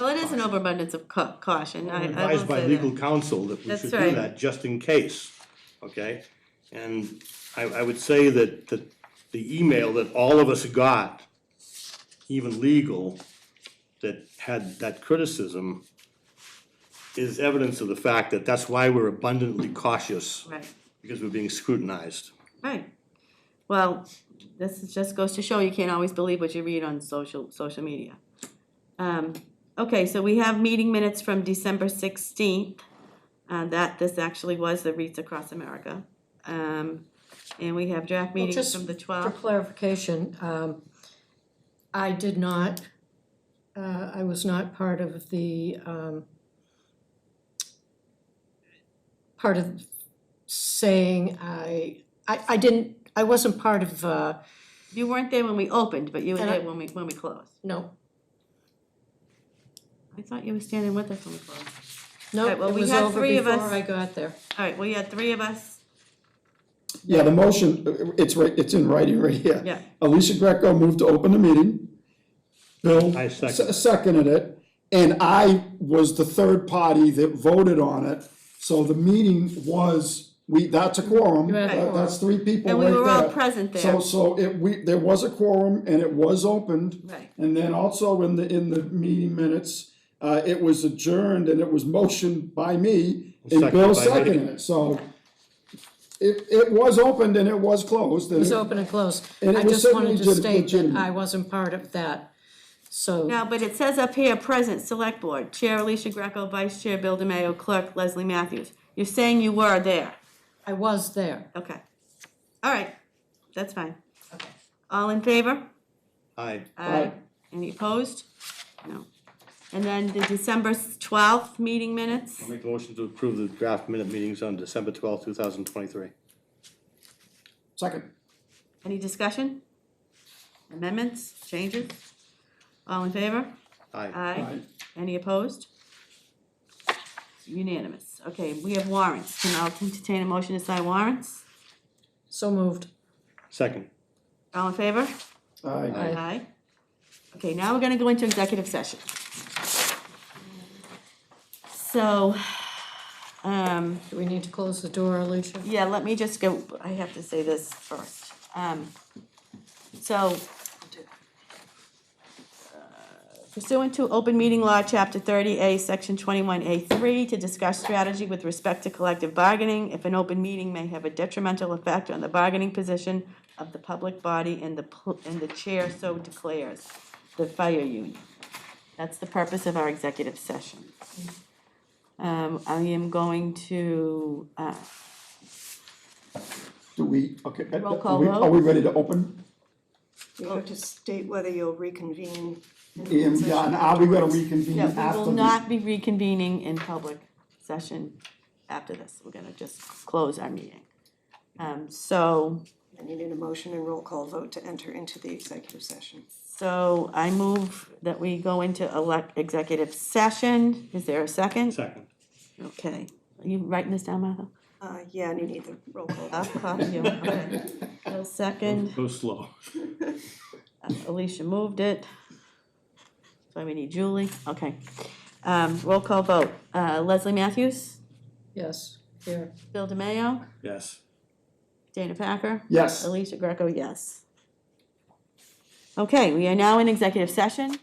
Well, it is an overabundance of caution, I will Advised by say legal that. counsel that we That's should do right. that just in case, okay? And I would say that the email that all of us got, even legal, that had that criticism is evidence of the fact that that's why we're abundantly cautious, Right, because we're being scrutinized. right. Well, just goes to show you can't always believe what you read on social media. Okay, so we have meeting minutes from December 16th. This actually was the Wreaths Across America. And we have draft meetings just from the For 12th. clarification, I did not, I was not part of the, part of saying I wasn't part of, You weren't there when we opened, but you were And there when we closed. no, I thought you were standing with us when we closed. no, Alright, well, it we was had over 3 of before us. I got there. All right, well, you had 3 of us. Yeah, the motion, it's in writing right here. Yeah. Alicia Greco moved to open the meeting. Bill I second. seconded it, and I was the third party that voted on it. So the meeting was, that's a quorum, You had a quorum. that's 3 people And right we there. were all present there. So there was a quorum and it was opened. Right. And then also in the meeting minutes, it was adjourned and it was motioned by me and Seconded Bill by me. seconded it. So it was opened and it was closed. It was open and closed. And it I was just wanted to certainly state that legitimate. I wasn't part of that, so. Now, but it says up here, present, select board, Chair Alicia Greco, Vice Chair Bill DeMayo, Clerk Leslie Matthews. You're saying you were there? I was there. Okay. All right, that's fine. Okay. All in favor? Aye. Aye. Any opposed? No. And then the December 12th meeting minutes? I'll make a motion to approve the draft minute meetings on December 12th, 2023. Second. Any discussion? Amendments, changes? All in favor? Aye. Aye. Any opposed? Unanimous. Okay, we have warrants. Can I entertain a motion to sign warrants? So moved. Second. All in favor? Aye. Aye. Okay, now we're gonna go into executive session. So, Do we need to close the door, Alicia? yeah, let me just go, I have to say this first. So, pursuant to Open Meeting Law, Chapter 30A, Section 21A3, to discuss strategy with respect to collective bargaining, if an open meeting may have a detrimental effect on the bargaining position of the public body and the chair so declares, the fire union. That's the purpose of our executive session. I am going to, Do we, okay. Roll call vote. Are we ready to open? You have to state whether you'll reconvene. Yeah, and are we gonna reconvene no, after? we will not be reconvening in public session after this. We're gonna just close our meeting. So And you need a motion and roll call vote to enter into the executive session. I move that we go into executive session. Is there a second? Second. Okay. Are you writing this down, Martha? Yeah, and you need the roll call. I'll copy you. Okay. So second, Go slow. Alicia moved it. So we need Julie. Okay. Roll call vote. Leslie Matthews, Yes, here. Bill DeMayo, Yes. Dana Packer. Yes. Alicia Greco, yes. Okay, we are now in executive session.